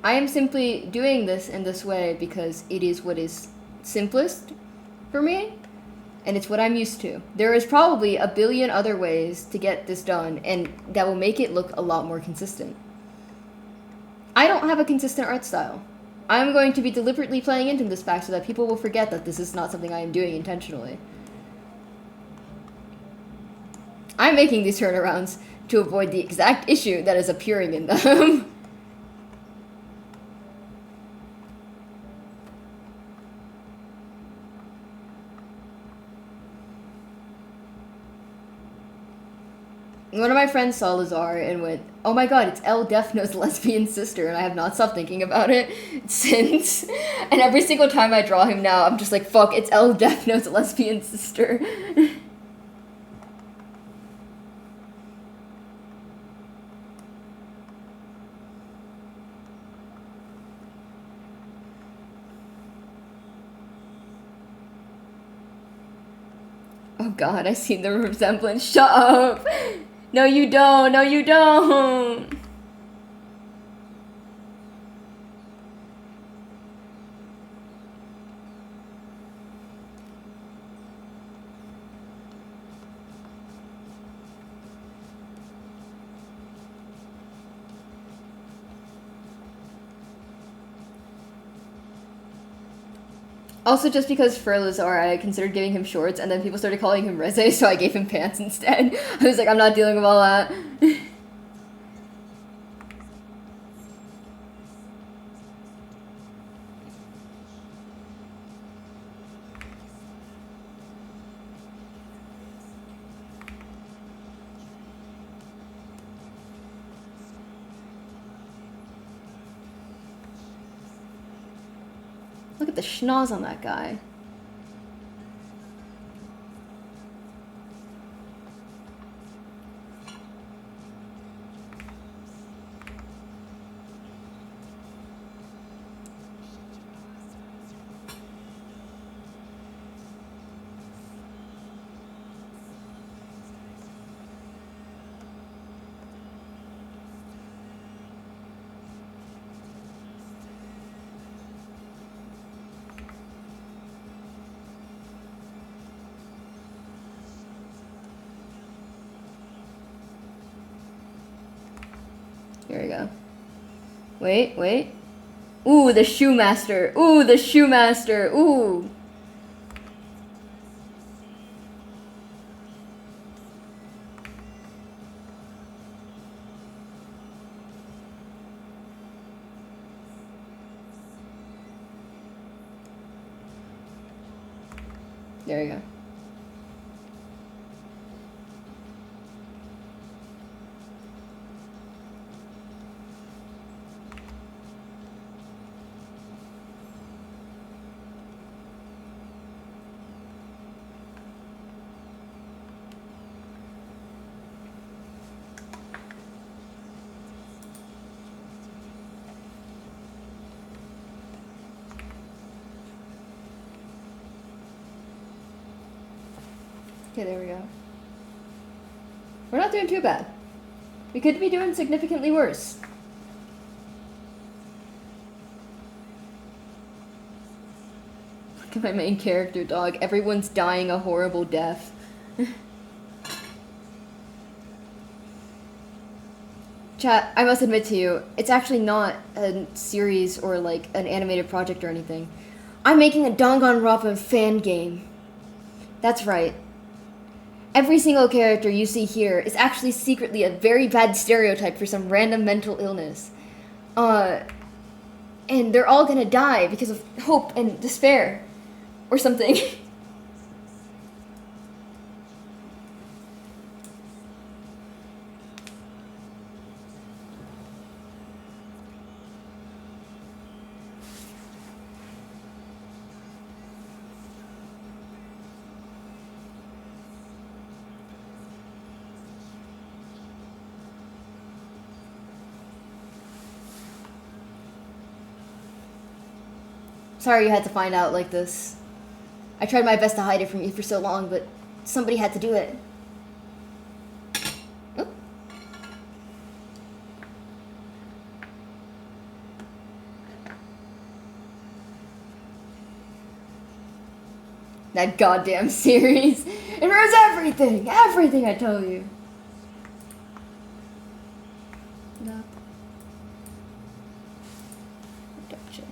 I am simply doing this in this way because it is what is simplest for me, and it's what I'm used to. There is probably a billion other ways to get this done, and that will make it look a lot more consistent. I don't have a consistent art style. I'm going to be deliberately playing into this fact so that people will forget that this is not something I am doing intentionally. I'm making these turnarounds to avoid the exact issue that is appearing in them. One of my friends saw Lazar and went, "Oh my god, it's Elle Defno's lesbian sister," and I have not stopped thinking about it since. And every single time I draw him now, I'm just like, fuck, it's Elle Defno's lesbian sister. Oh god, I see the resemblance. Shut up! No, you don't. No, you don't. Also, just because for Lazar, I considered giving him shorts, and then people started calling him Reze, so I gave him pants instead. I was like, I'm not dealing with all that. Look at the schnoz on that guy. Here we go. Wait, wait. Ooh, the Shoemaster. Ooh, the Shoemaster. Ooh. There you go. Okay, there we go. We're not doing too bad. We could be doing significantly worse. Look at my main character, dog. Everyone's dying a horrible death. Chat, I must admit to you, it's actually not a series or like an animated project or anything. I'm making a Danganronpa fan game. That's right. Every single character you see here is actually secretly a very bad stereotype for some random mental illness. And they're all gonna die because of hope and despair. Or something. Sorry you had to find out like this. I tried my best to hide it from you for so long, but somebody had to do it. Oop. That goddamn series. It ruins everything! Everything, I tell you. No. Double check.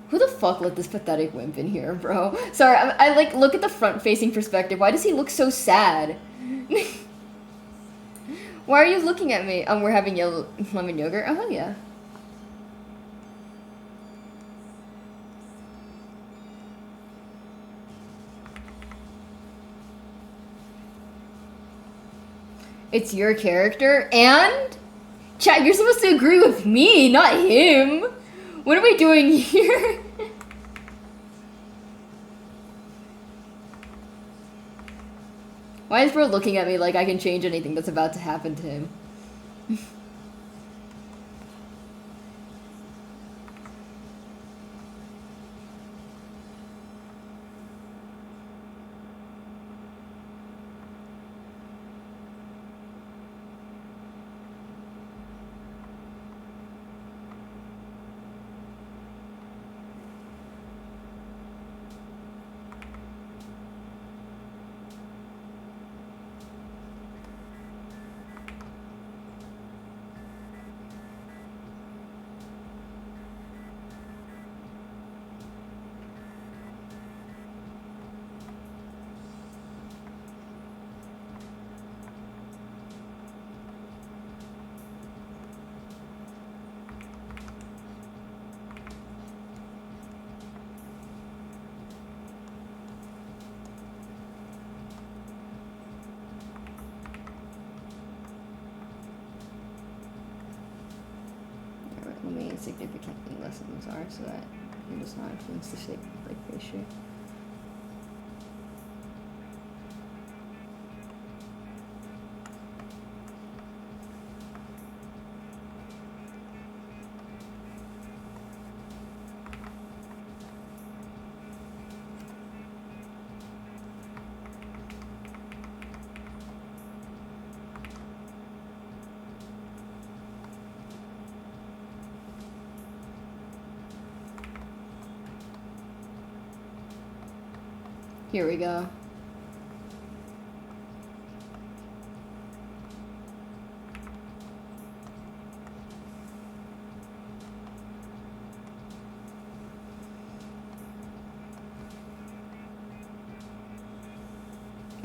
Who the fuck let this pathetic wimp in here, bro? Sorry, I like, look at the front-facing perspective. Why does he look so sad? Why are you looking at me? We're having yellow lemon yogurt? Oh, yeah. It's your character, and? Chat, you're supposed to agree with me, not him. What are we doing here? Why is bro looking at me like I can change anything that's about to happen to him? Let me significantly lessen those are so that it does not influence the shape of like face shape. Here we go.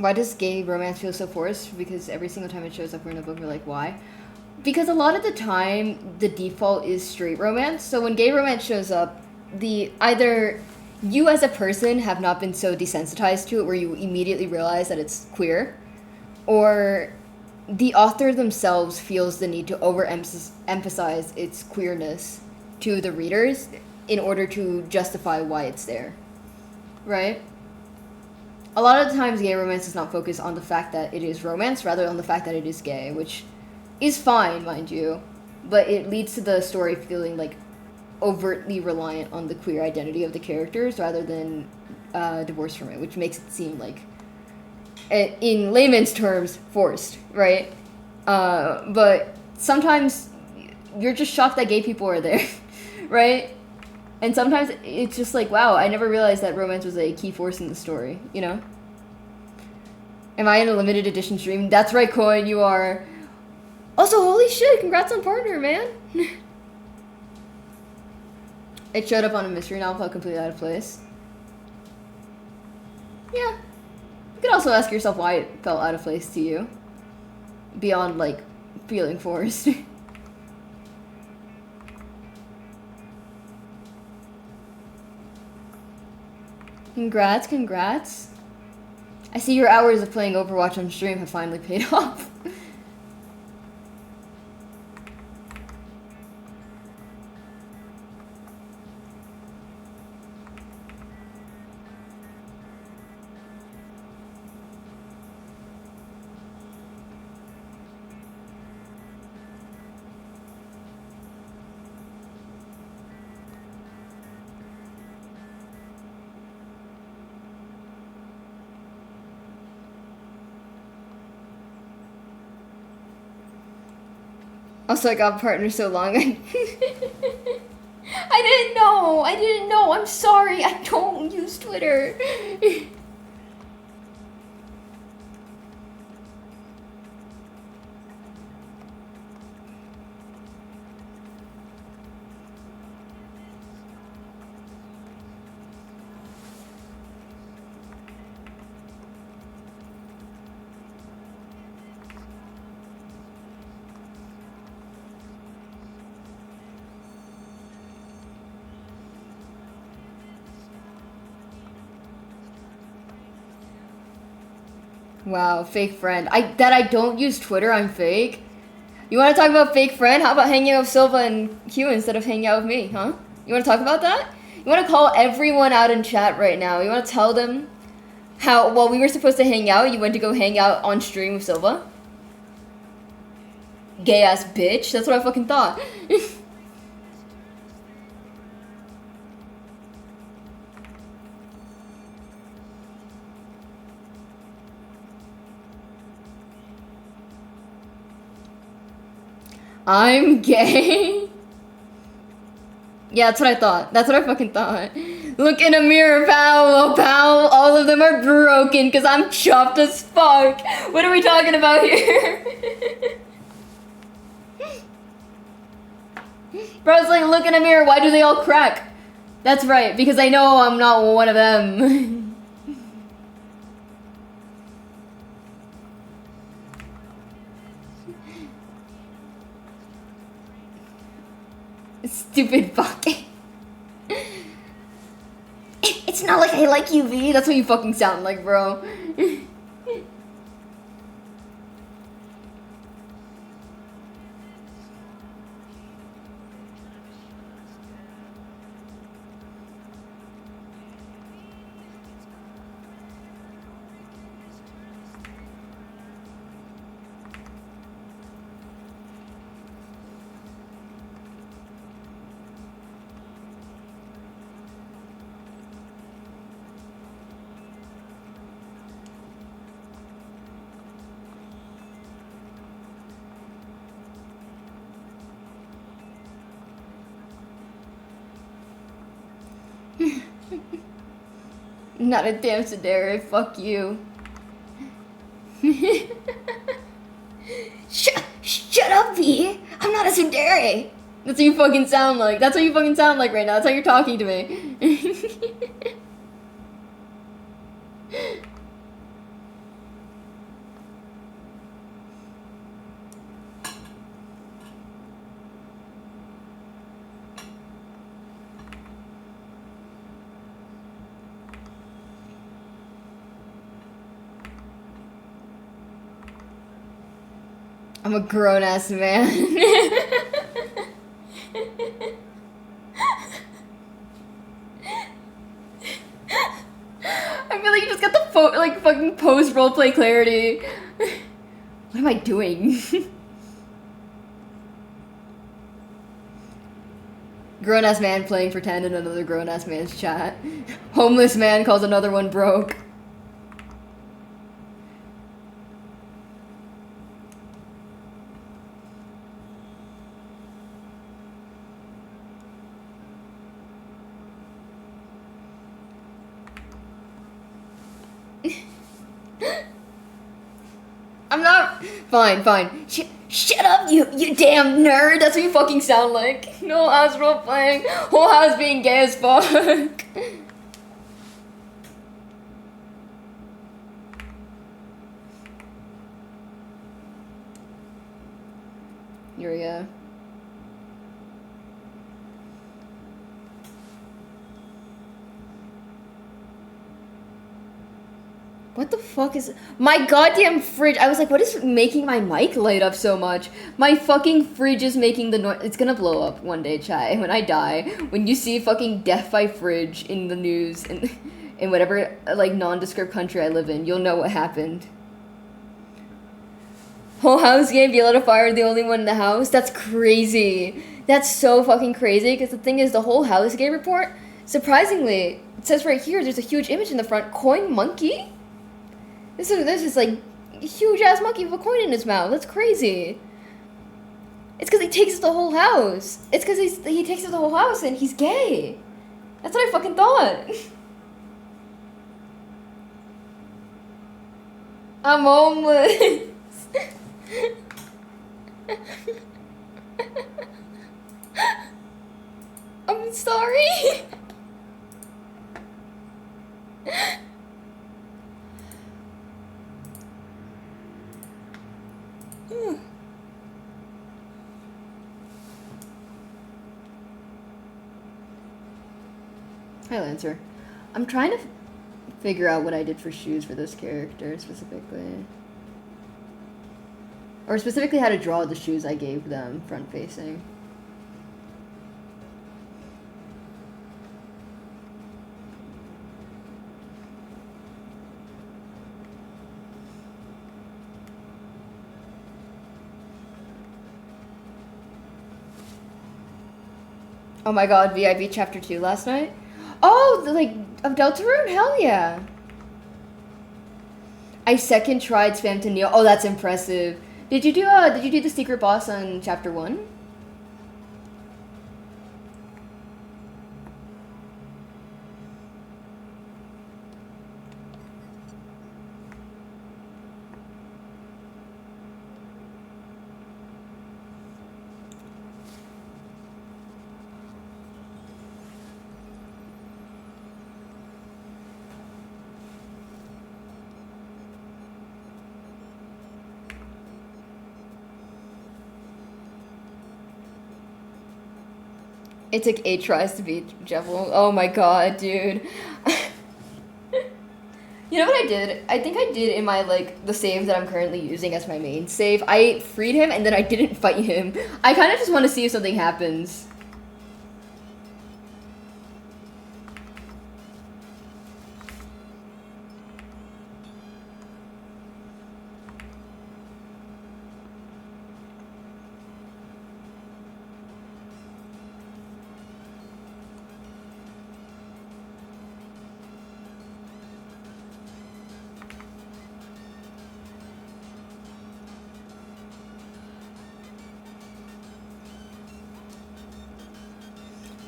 Why does gay romance feel so forced? Because every single time it shows up in a book, we're like, why? Because a lot of the time, the default is straight romance. So when gay romance shows up, either you as a person have not been so desensitized to it where you immediately realize that it's queer, or the author themselves feels the need to overemphasize its queerness to the readers in order to justify why it's there, right? A lot of the times gay romance does not focus on the fact that it is romance, rather on the fact that it is gay, which is fine, mind you, but it leads to the story feeling like overtly reliant on the queer identity of the characters rather than divorced from it, which makes it seem like, in layman's terms, forced, right? But sometimes you're just shocked that gay people are there, right? And sometimes it's just like, wow, I never realized that romance was a key force in the story, you know? Am I in a limited edition stream? That's right, Coin, you are. Also, holy shit, congrats on partner, man. It showed up on a mystery novel, felt completely out of place. Yeah. You could also ask yourself why it felt out of place to you. Beyond, like, feeling forced. Congrats. I see your hours of playing Overwatch on stream have finally paid off. Also, I got partner so long. I didn't know. I'm sorry. I don't use Twitter. Wow, fake friend. That I don't use Twitter, I'm fake. You want to talk about fake friend? How about hanging out with Silva and Q instead of hanging out with me, huh? You want to talk about that? You want to call everyone out in chat right now? You want to tell them how, while we were supposed to hang out, you went to go hang out on stream with Silva? Gay ass bitch. That's what I fucking thought. I'm gay? Yeah, that's what I thought. That's what I fucking thought. Look in a mirror, pal. Oh, pal. All of them are broken because I'm chopped as fuck. What are we talking about here? Bro's like, look in a mirror. Why do they all crack? That's right, because I know I'm not one of them. Stupid fuck. It's not like I like you, V. That's what you fucking sound like, bro. Not a damn Sedere, fuck you. Shut up, V. I'm not a Sedere. That's what you fucking sound like. That's what you fucking sound like right now. That's how you're talking to me. I'm a grown ass man. I feel like you just got the like fucking post roleplay clarity. What am I doing? Grown ass man playing pretend in another grown ass man's chat. Homeless man calls another one broke. I'm not. Fine, fine. Shut up, you damn nerd. That's what you fucking sound like. No house role playing. Whole house being gay as fuck. Here we go. What the fuck is my goddamn fridge? I was like, what is making my mic light up so much? My fucking fridge is making the noise. It's gonna blow up one day, Chai. When I die, when you see fucking death by fridge in the news in whatever like nondescript country I live in, you'll know what happened. Whole house game, be let a fire, the only one in the house. That's crazy. That's so fucking crazy. Because the thing is, the whole house game report, surprisingly, it says right here, there's a huge image in the front. Coin monkey. This is like a huge ass monkey with a coin in his mouth. That's crazy. It's because he takes the whole house. It's because he takes the whole house and he's gay. That's what I fucking thought. I'm homeless. I'm sorry. Hi, Lancer. I'm trying to figure out what I did for shoes for this character specifically. Or specifically how to draw the shoes I gave them front facing. Oh my god, VIP chapter 2 last night? Oh, like, of Deltarune? Hell yeah. I second tried spam to Neil. Oh, that's impressive. Did you do the secret boss on chapter 1? It took 8 tries to beat Jevil. Oh my god, dude. You know what I did? I think I did in my, like, the save that I'm currently using as my main save. I freed him and then I didn't fight him. I kind of just want to see if something happens.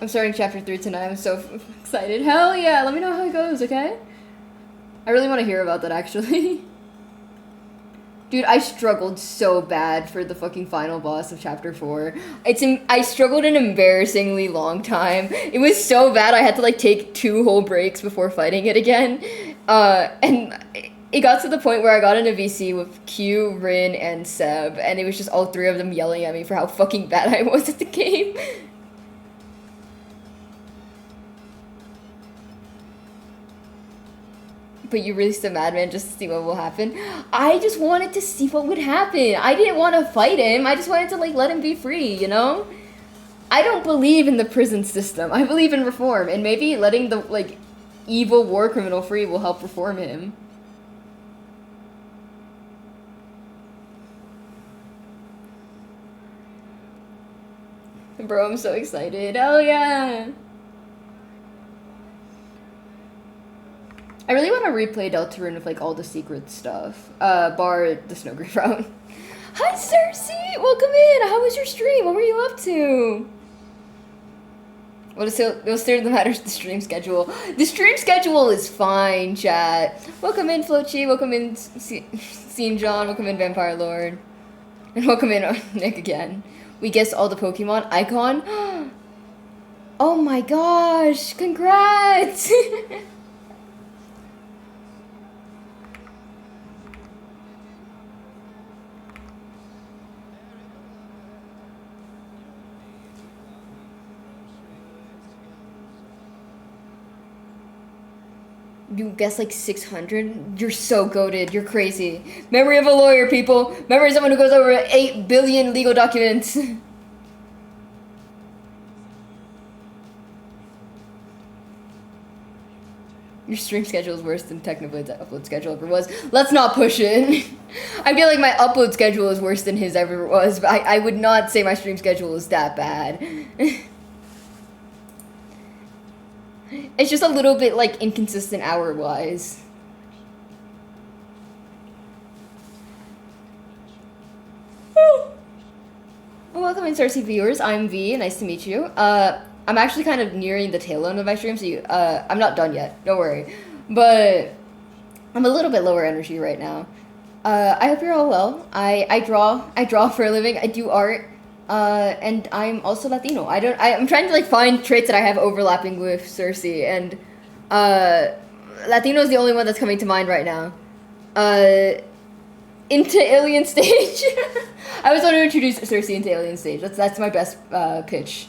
I'm starting chapter 3 tonight. I'm so excited. Hell yeah! Let me know how it goes, okay? I really want to hear about that, actually. Dude, I struggled so bad for the fucking final boss of chapter 4. I struggled an embarrassingly long time. It was so bad I had to, like, take 2 whole breaks before fighting it again. And it got to the point where I got in a VC with Q, Rin, and Seb, and it was just all 3 of them yelling at me for how fucking bad I was at the game. But you released a madman just to see what will happen. I just wanted to see what would happen. I didn't want to fight him. I just wanted to like let him be free, you know? I don't believe in the prison system. I believe in reform, and maybe letting the like evil war criminal free will help reform him. Bro, I'm so excited. Hell yeah! I really want to replay Deltarune with like all the secret stuff. Bar the Snowgrave route. Hi Cersei! Welcome in! How was your stream? What were you up to? What is it? It'll steer the matters the stream schedule. The stream schedule is fine, chat. Welcome in, Flochi. Welcome in, Seam John. Welcome in, Vampire Lord. And welcome in, Nick again. We guessed all the Pokemon. Icon? Oh my gosh! Congrats! You guess like 600? You're so goated. You're crazy. Memory of a lawyer, people. Memory of someone who goes over 8 billion legal documents. Your stream schedule is worse than Technoblade's upload schedule ever was. Let's not push it. I feel like my upload schedule is worse than his ever was, but I would not say my stream schedule is that bad. It's just a little bit, like, inconsistent hour-wise. Well, welcome in, Cersei viewers. I'm V. Nice to meet you. I'm actually kind of nearing the tail end of my stream, so I'm not done yet. Don't worry. But I'm a little bit lower energy right now. I hope you're all well. I draw for a living. I do art. And I'm also Latino. I'm trying to like find traits that I have overlapping with Cersei, and Latino is the only one that's coming to mind right now. Into Alien Stage. I was going to introduce Cersei into Alien Stage. That's my best pitch.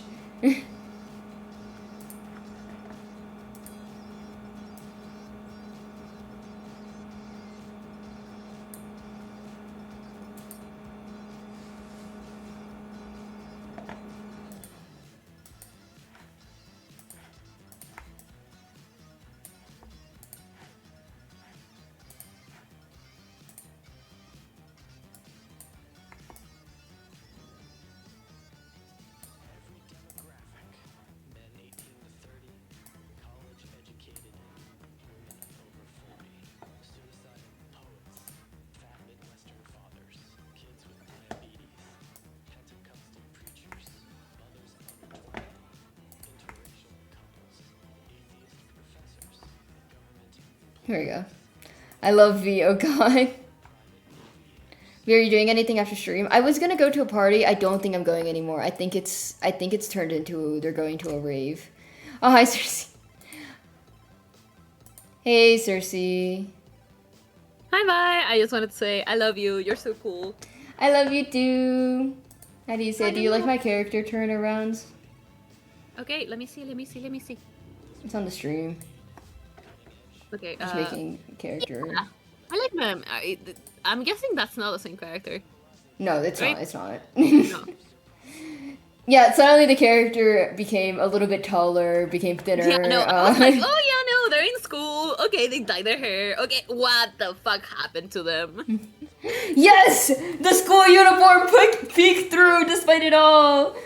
Here we go. I love V, oh god. V, are you doing anything after stream? I was gonna go to a party. I don't think I'm going anymore. I think it's turned into they're going to a rave. Oh, hi Cersei. Hey Cersei. Hi, bye. I just wanted to say I love you. You're so cool. I love you too. How do you say? Do you like my character turnarounds? Okay, let me see. It's on the stream. Okay, Just making character. Yeah. I like them. I'm guessing that's not the same character. No, it's right? not. It's not. No. Yeah, suddenly the character became a little bit taller, became thinner. Yeah, no, I was like, oh yeah, no, they're in school. Okay, they dyed their hair. Okay, what the fuck happened to them? Yes! The school uniform peeked through despite it all!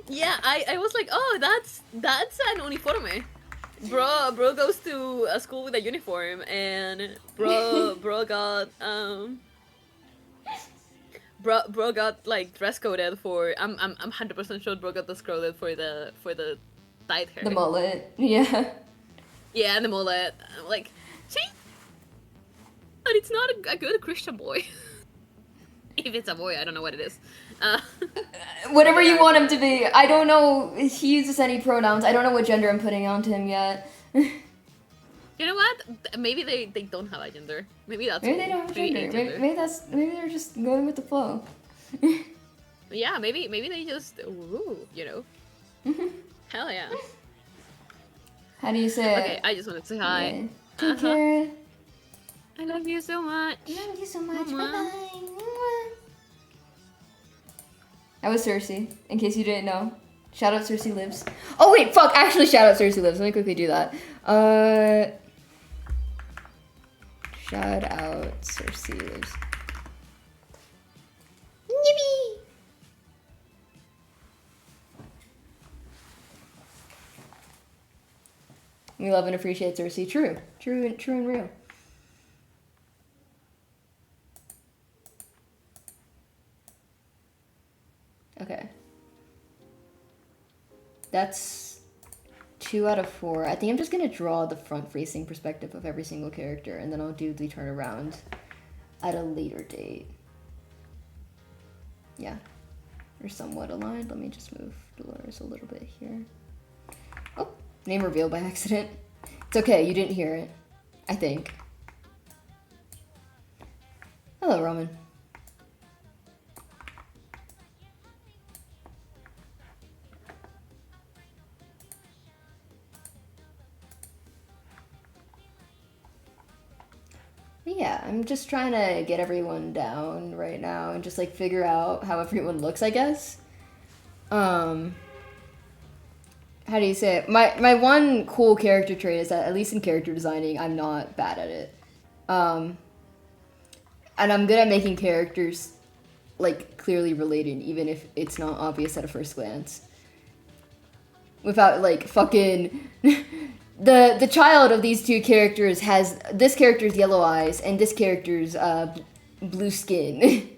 Yeah, I was like, oh, that's an uniforme. Bro goes to a school with a uniform, and bro got bro got like dress coded for. I'm 100% sure bro got dress coded for the dyed hair. The mullet, yeah. Yeah, and the mullet. I'm like, see, but it's not a good Christian boy. If it's a boy, I don't know what it is. Whatever you want him to be. I don't know if he uses any pronouns. I don't know what gender I'm putting onto him yet. You know what? Maybe they don't have a gender. Maybe that's Maybe they don't have a gender. Maybe they're just going with the flow. Yeah, maybe they just you know. Hell yeah. How do you say it? Okay, I just wanted to say hi. Yeah. Take care. I love you so much. Thank you so much. Mwah. Bye-bye. That was Cersei, in case you didn't know. Shout out Cersei Lives. Oh wait, fuck, actually shout out Cersei Lives. Let me quickly do that. Shout out Cersei Lives. Yippee! We love and appreciate Cersei. True and real. Okay. That's 2 out of 4. I think I'm just gonna draw the front-facing perspective of every single character, and then I'll do the turnaround at a later date. Yeah. They're somewhat aligned. Let me just move Dolores a little bit here. Oh, name reveal by accident. It's okay, you didn't hear it. I think. Hello, Roman. Yeah, I'm just trying to get everyone down right now and just like figure out how everyone looks, I guess. How do you say it? My one cool character trait is that at least in character designing, I'm not bad at it. And I'm good at making characters like clearly related, even if it's not obvious at a first glance. Without like fucking the child of these two characters has this character's yellow eyes and this character's blue skin.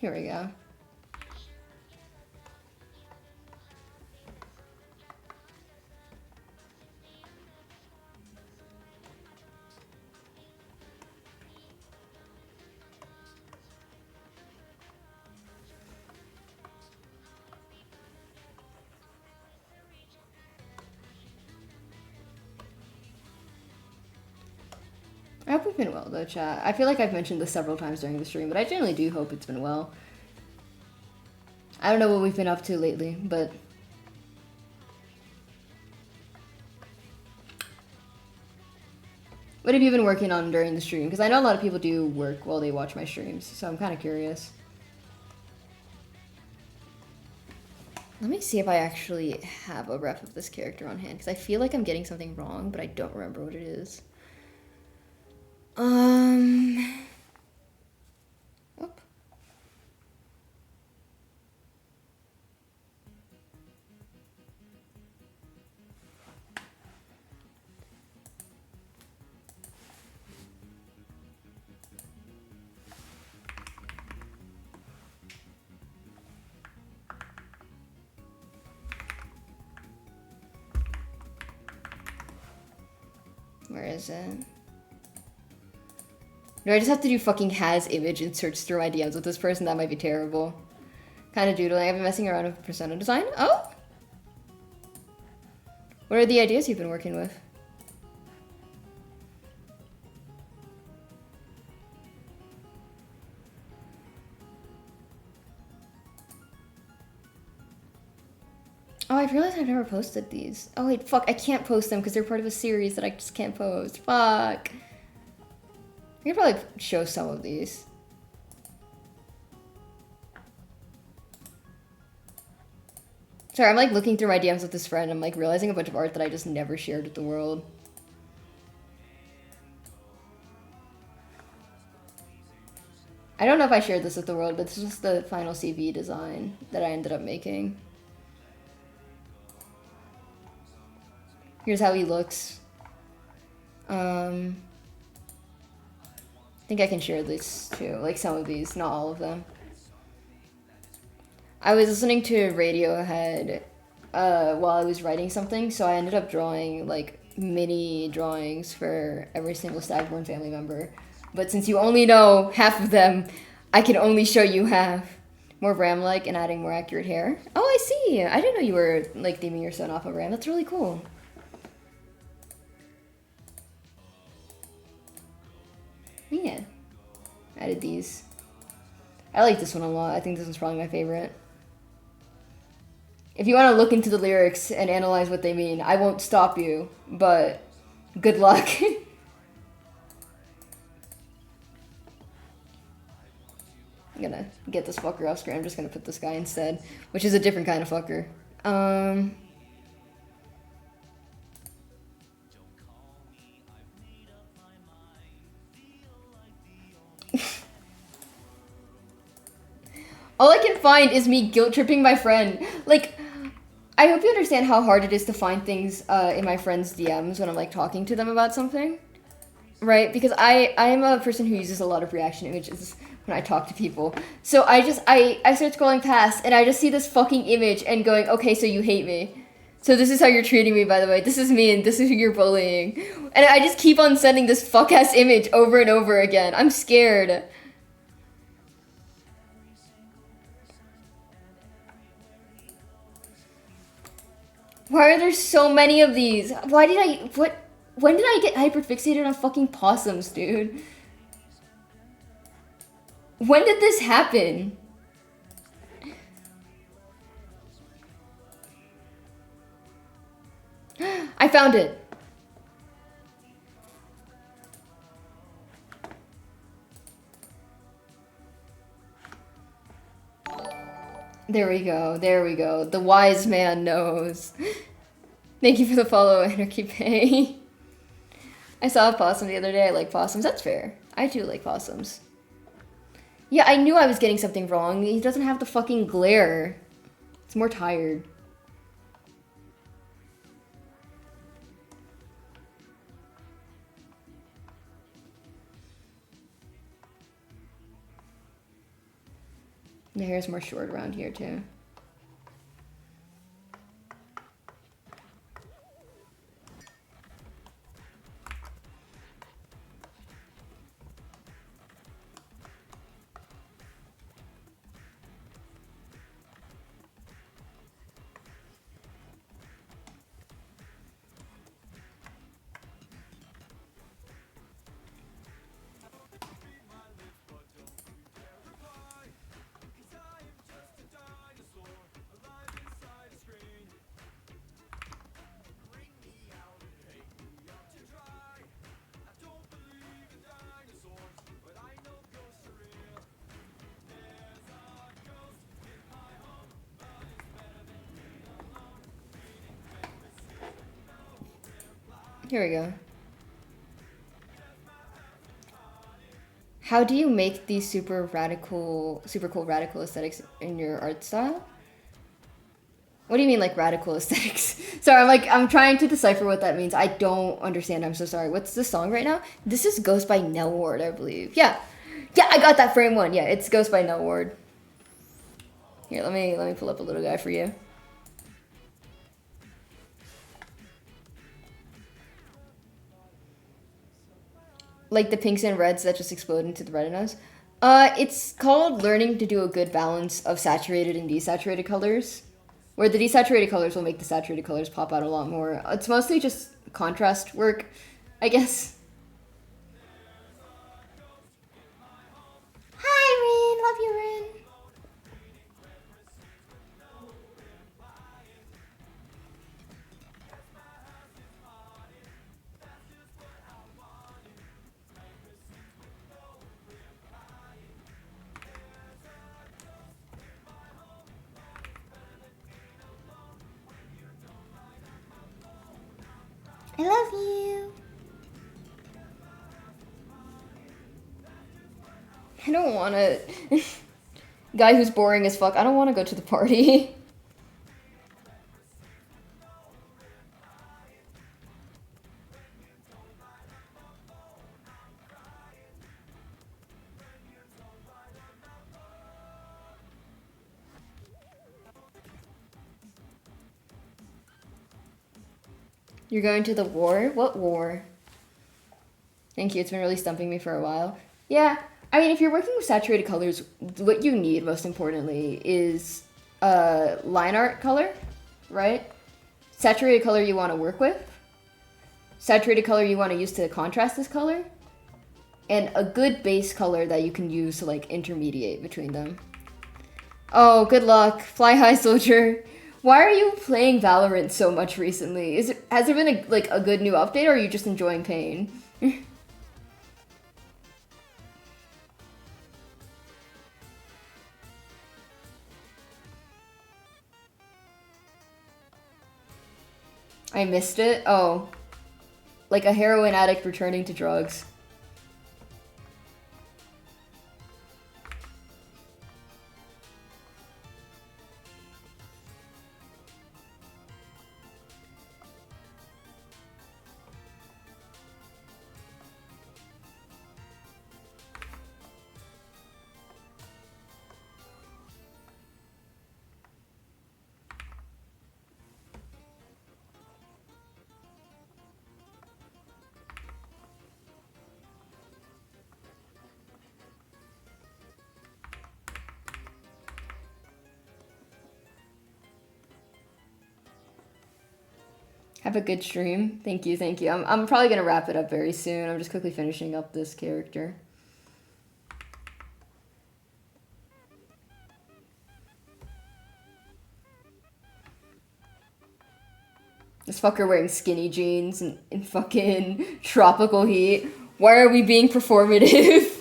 Here we go. I hope we've been well though, chat. I feel like I've mentioned this several times during the stream, but I generally do hope it's been well. I don't know what we've been up to lately, but... What have you been working on during the stream? Because I know a lot of people do work while they watch my streams, so I'm kind of curious. Let me see if I actually have a rep of this character on hand, because I feel like I'm getting something wrong, but I don't remember what it is. Oop. Where is it? Do I just have to do fucking has image and search through my DMs with this person? That might be terrible. Kind of doodling. I've been messing around with persona design. Oh! What are the ideas you've been working with? Oh, I realized I've never posted these. Oh wait, fuck, I can't post them because they're part of a series that I just can't post. Fuck. I could probably show some of these. Sorry, I'm like looking through my DMs with this friend. I'm like realizing a bunch of art that I just never shared with the world. I don't know if I shared this with the world, but this was the final CV design that I ended up making. Here's how he looks. I think I can share this too, like some of these, not all of them. I was listening to Radiohead while I was writing something, so I ended up drawing like mini drawings for every single Stagborn family member. But since you only know half of them, I can only show you half. More Ram-like and adding more accurate hair. Oh, I see. I didn't know you were like theming your son off of Ram. That's really cool. Yeah. Added these. I like this one a lot. I think this one's probably my favorite. If you want to look into the lyrics and analyze what they mean, I won't stop you, but good luck. I'm gonna get this fucker off screen. I'm just gonna put this guy instead, which is a different kind of fucker. All I can find is me guilt tripping my friend. Like, I hope you understand how hard it is to find things in my friends' DMs when I'm like talking to them about something, right? Because I'm a person who uses a lot of reaction images when I talk to people. So I start scrolling past and I just see this fucking image and going, okay, so you hate me. So this is how you're treating me, by the way. This is me and this is who you're bullying. And I just keep on sending this fuck-ass image over and over again. I'm scared. Why are there so many of these? When did I get hyperfixated on fucking possums, dude? When did this happen? I found it. There we go. There we go. The wise man knows. Thank you for the follow, Anarchy Pay. I saw a possum the other day. I like possums. That's fair. I do like possums. Yeah, I knew I was getting something wrong. He doesn't have the fucking glare. It's more tired. The hair's more short around here too. Here we go. How do you make these super cool radical aesthetics in your art style? What do you mean, like, radical aesthetics? Sorry, I'm trying to decipher what that means. I don't understand. I'm so sorry. What's the song right now? This is Ghost by Nell Ward, I believe. Yeah, I got that frame one. Yeah, it's Ghost by Nell Ward. Here, let me pull up a little guy for you. Like the pinks and reds that just explode into the retinas. It's called learning to do a good balance of saturated and desaturated colors, where the desaturated colors will make the saturated colors pop out a lot more. It's mostly just contrast work, I guess. Hi, Rin. Love you, Rin. I love you. I don't want to... Guy who's boring as fuck. I don't want to go to the party. You're going to the war? What war? Thank you, it's been really stumping me for a while. Yeah, I mean, if you're working with saturated colors, what you need, most importantly, is line art color, right? Saturated color you want to work with. Saturated color you want to use to contrast this color. And a good base color that you can use to, like, intermediate between them. Oh, good luck. Fly high, soldier. Why are you playing Valorant so much recently? Has there been, a good new update, or are you just enjoying pain? I missed it? Oh. Like a heroin addict returning to drugs. Have a good stream. Thank you, thank you. I'm probably gonna wrap it up very soon. I'm just quickly finishing up this character. This fucker wearing skinny jeans in fucking tropical heat. Why are we being performative?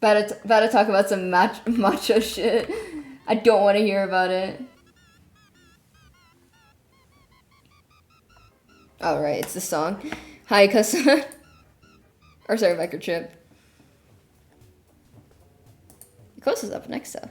About to talk about some macho shit. I don't want to hear about it. Oh, right, it's the song. Hi, Kasa. Or sorry, microchip. Kosa's up next, though.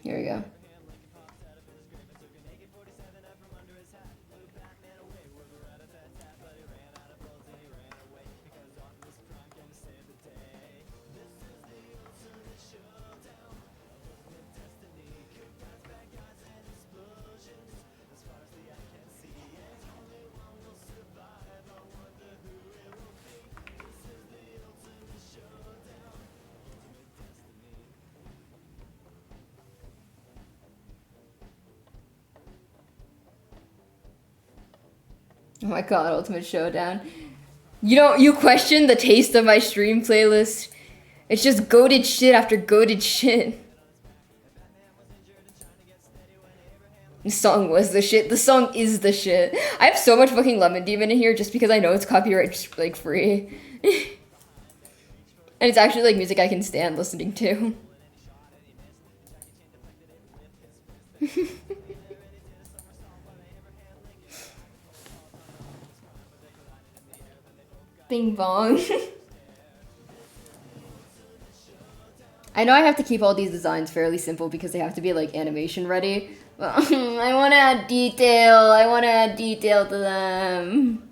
Here we go. Oh my god, Ultimate Showdown. You question the taste of my stream playlist. It's just goated shit after goated shit. The song was the shit. The song is the shit. I have so much fucking Lemon Demon in here just because I know it's copyright like free. And it's actually like music I can stand listening to. Bing bong. I know I have to keep all these designs fairly simple because they have to be like animation ready. But I want to add detail. I want to add detail to them.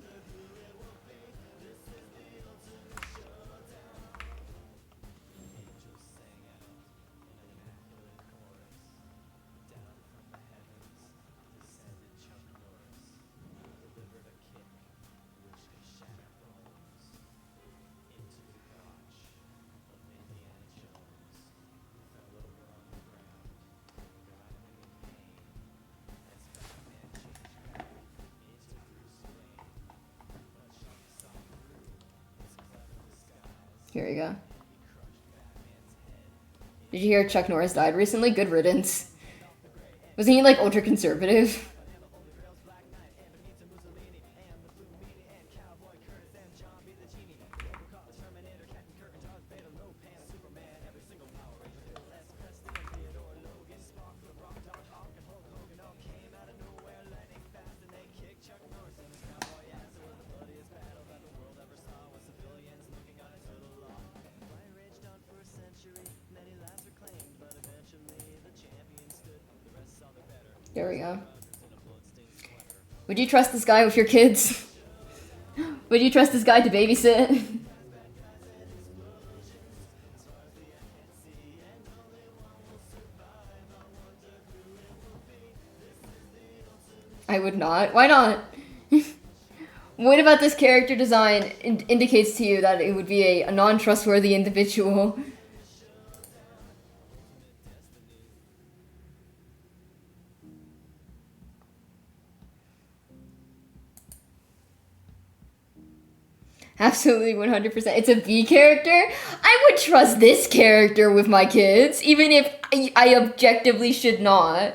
Here we go. Did you hear Chuck Norris died recently? Good riddance. Wasn't he like ultra conservative? There we go. Would you trust this guy with your kids? Would you trust this guy to babysit? I would not. Why not? What about this character design indicates to you that it would be a non-trustworthy individual? Absolutely 100%. It's a B character. I would trust this character with my kids, even if I objectively should not.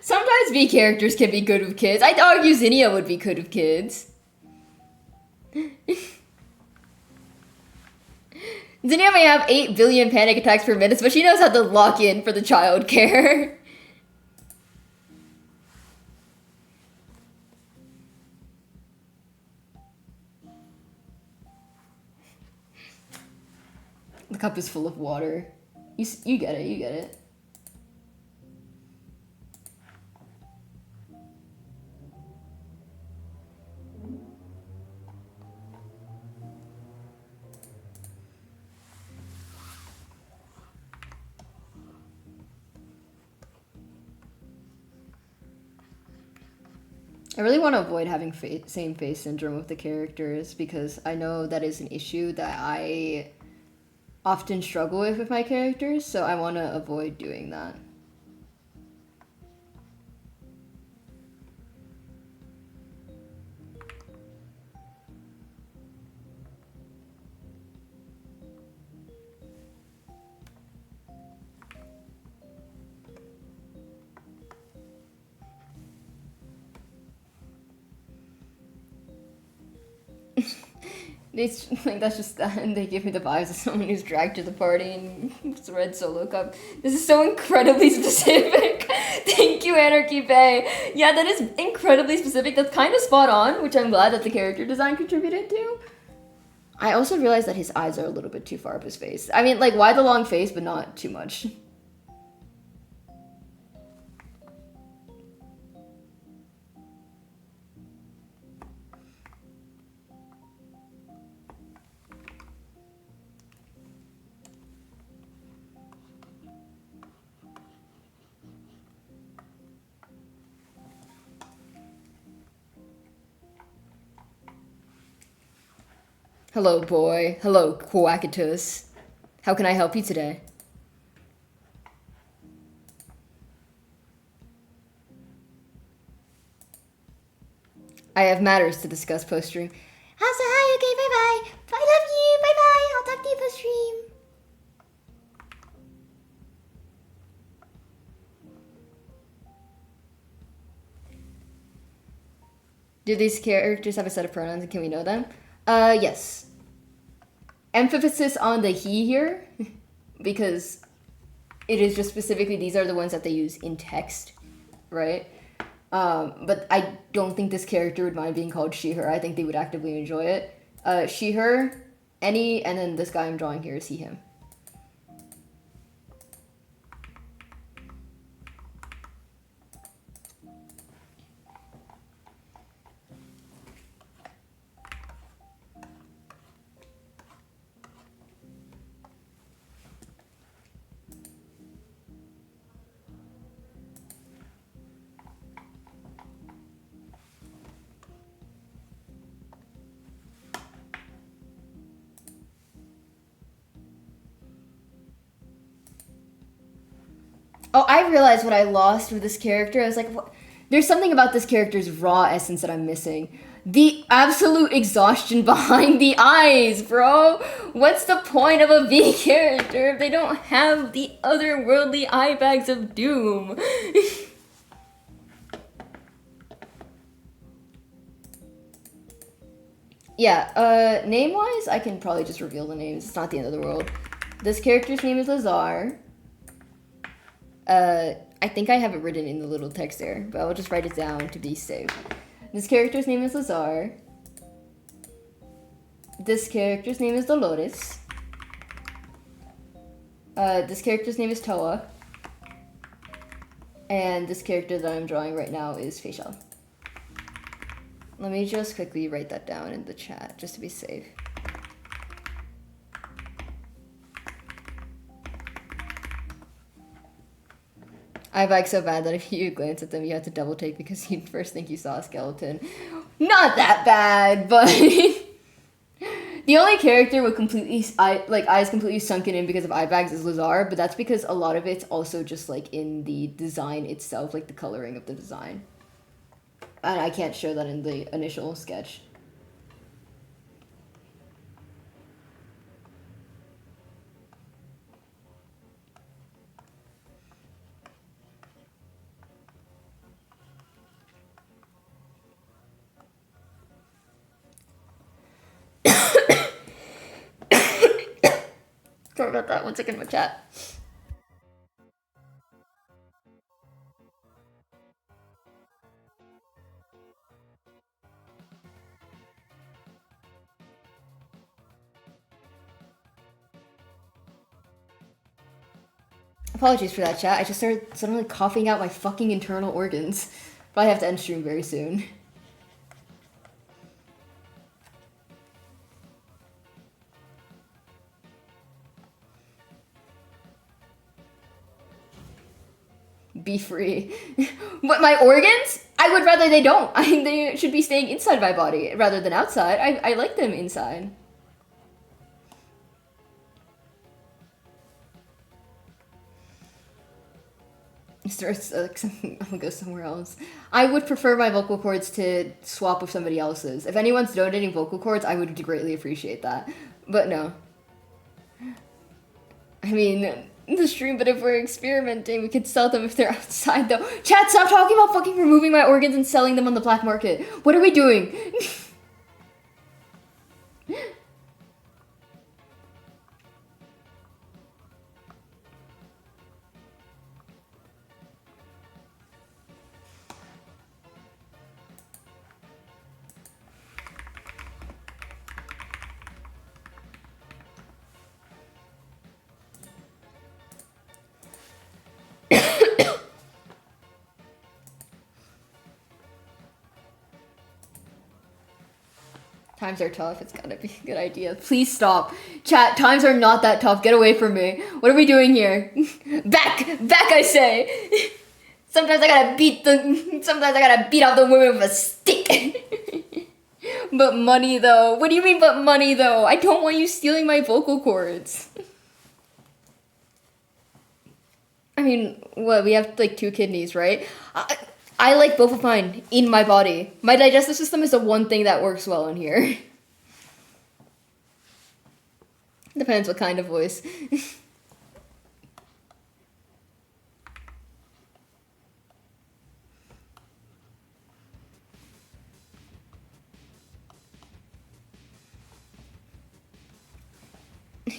Sometimes B characters can be good with kids. I'd argue Zinnia would be good with kids. Zinnia may have 8 billion panic attacks per minute, but she knows how to lock in for the child care. The cup is full of water. You get it, you get it. I really want to avoid having same face syndrome with the characters because I know that is an issue that I often struggle with my characters, so I want to avoid doing that. It's like that's just that, and they give me the vibes of someone who's dragged to the party and it's a red solo cup. This is so incredibly specific. Thank you, Anarchy Bay. Yeah, that is incredibly specific. That's kind of spot on, which I'm glad that the character design contributed to. I also realized that his eyes are a little bit too far up his face. I mean, like, why the long face, but not too much. Hello, boy. Hello, Quackitus. How can I help you today? I have matters to discuss post-stream. Also, hi, okay, bye-bye. I love you, bye-bye. I'll talk to you post-stream. Do these characters have a set of pronouns and can we know them? Yes. Emphasis on the he here, because it is just specifically these are the ones that they use in text, right? But I don't think this character would mind being called she, her. I think they would actively enjoy it. She, her, any, and then this guy I'm drawing here is he, him. Oh, I realized what I lost with this character. I was like, what? There's something about this character's raw essence that I'm missing. The absolute exhaustion behind the eyes, bro. What's the point of a V character if they don't have the otherworldly eye bags of doom? Yeah, name-wise, I can probably just reveal the names. It's not the end of the world. This character's name is Lazar. I think I have it written in the little text there, but I'll just write it down to be safe. This character's name is Lazar. This character's name is Dolores. This character's name is Toa. And this character that I'm drawing right now is Facial. Let me just quickly write that down in the chat, just to be safe. I bike so bad that if you glance at them, you have to double take because you'd first think you saw a skeleton. Not that bad, but... The only character with eyes completely sunken in because of eye bags is Lazar, but that's because a lot of it's also just like in the design itself, like the coloring of the design. And I can't show that in the initial sketch. Sorry about that. 1 second, my chat. Apologies for that, chat. I just started suddenly coughing out my fucking internal organs. Probably have to end stream very soon. Be free. But my organs? I would rather they don't. I mean, they should be staying inside my body rather than outside. I like them inside. I'm gonna go somewhere else. I would prefer my vocal cords to swap with somebody else's. If anyone's donating vocal cords, I would greatly appreciate that. But no. I mean, the stream, but if we're experimenting, we could sell them if they're outside, though. Chat, stop talking about fucking removing my organs and selling them on the black market. What are we doing? Times are tough. It's gotta be a good idea. Please stop. Chat, times are not that tough. Get away from me. What are we doing here? Back! Back, I say! Sometimes I gotta beat out the women with a stick. But money, though. What do you mean, but money, though? I don't want you stealing my vocal cords. I mean, what? We have, like, 2 kidneys, right? I like both of mine in my body. My digestive system is the one thing that works well in here. Depends what kind of voice.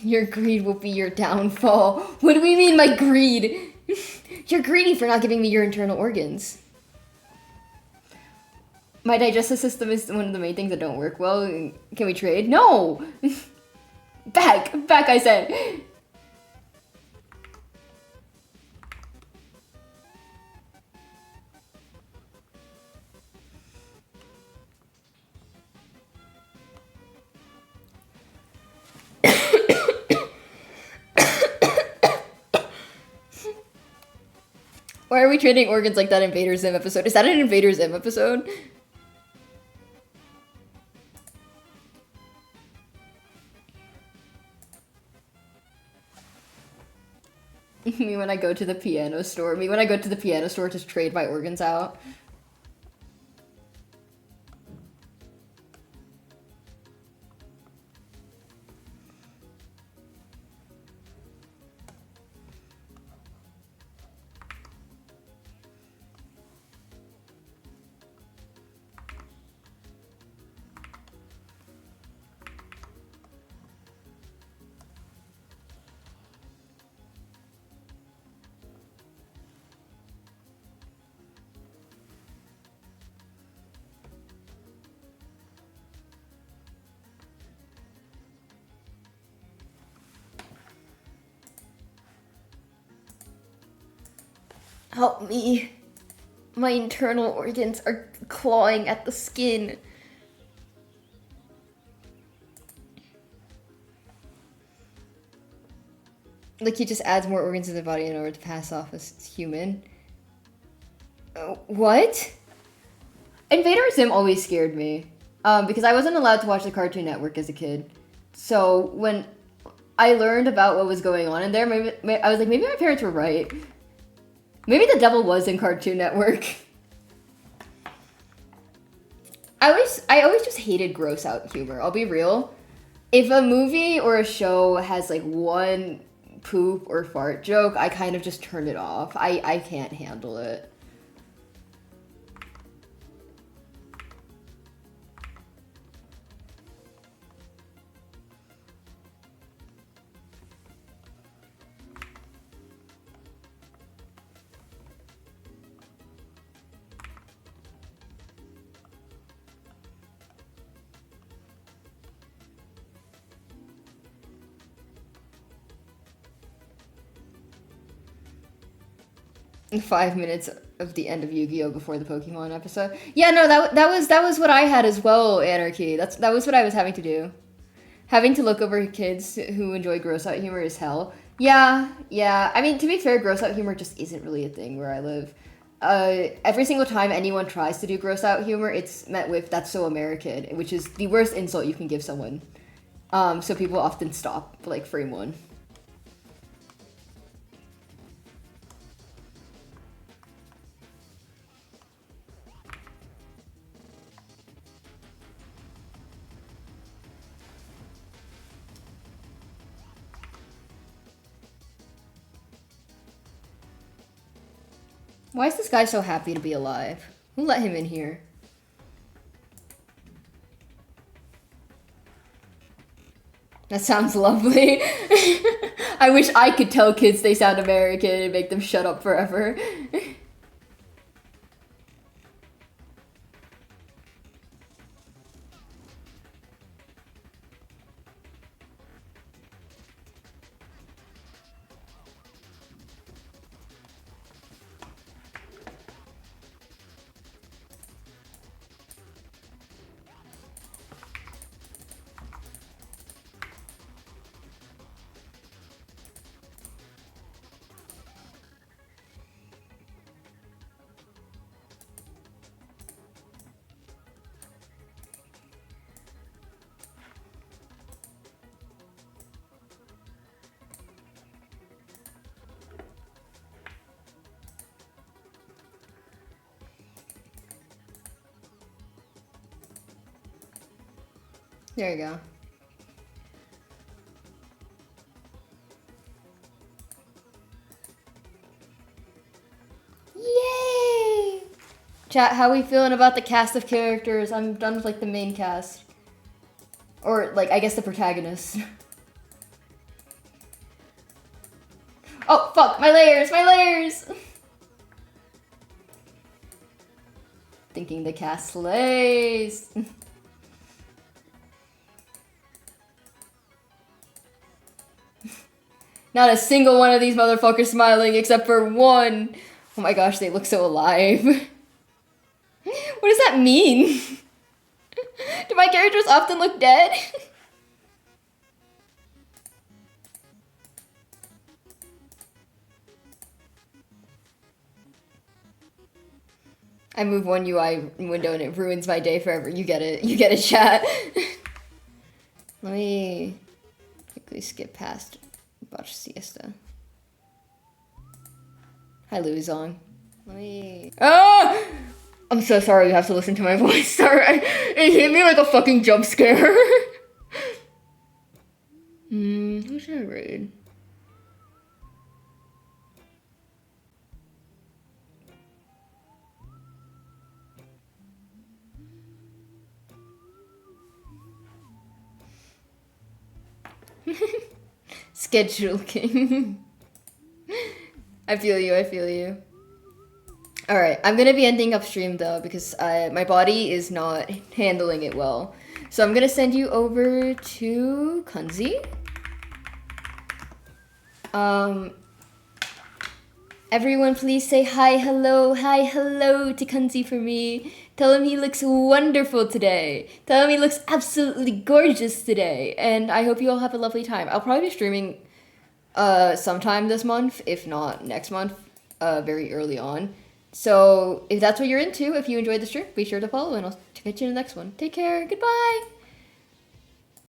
Your greed will be your downfall. What do we mean by greed? You're greedy for not giving me your internal organs. My digestive system is one of the main things that don't work well. Can we trade? No! Back! Back, I said! Why are we trading organs like that Invader Zim episode? Is that an Invader Zim episode? Me when I go to the piano store. Me when I go to the piano store to trade my organs out. Help me. My internal organs are clawing at the skin. Like, he just adds more organs to the body in order to pass off as human. What? Invader Zim always scared me. Because I wasn't allowed to watch the Cartoon Network as a kid. So when I learned about what was going on in there, maybe I was like, maybe my parents were right. Maybe the devil was in Cartoon Network. I always just hated gross out humor, I'll be real. If a movie or a show has like one poop or fart joke, I kind of just turn it off. I can't handle it. In 5 minutes of the end of Yu-Gi-Oh! Before the Pokemon episode. Yeah, no, that was what I had as well, Anarchy. That was what I was having to do. Having to look over kids who enjoy gross out humor is hell. Yeah. I mean, to be fair, gross out humor just isn't really a thing where I live. Every single time anyone tries to do gross out humor, it's met with "that's so American," which is the worst insult you can give someone. So people often stop, like, frame one. Why is this guy so happy to be alive? Who let him in here? That sounds lovely. I wish I could tell kids they sound American and make them shut up forever. There you go. Yay! Chat, how we feeling about the cast of characters? I'm done with like the main cast. Or like, I guess the protagonist. Oh, fuck, my layers! Thinking the cast slays. Not a single one of these motherfuckers smiling except for one. Oh my gosh, they look so alive. What does that mean? Do my characters often look dead? I move one UI window and it ruins my day forever. You get it, chat. Let me quickly skip past Botch Siesta. Hi, Louison. Let me... Ah! I'm so sorry you have to listen to my voice. Sorry, it hit me like a fucking jump scare. Who should I raid? Schedule king. I feel you. Alright, I'm gonna be ending upstream though because my body is not handling it well. So I'm gonna send you over to Kunzi. Everyone, please say hi, hello to Kunzi for me. Tell him he looks wonderful today. Tell him he looks absolutely gorgeous today. And I hope you all have a lovely time. I'll probably be streaming sometime this month, if not next month, very early on. So if that's what you're into, if you enjoyed the stream, be sure to follow and I'll catch you in the next one. Take care. Goodbye.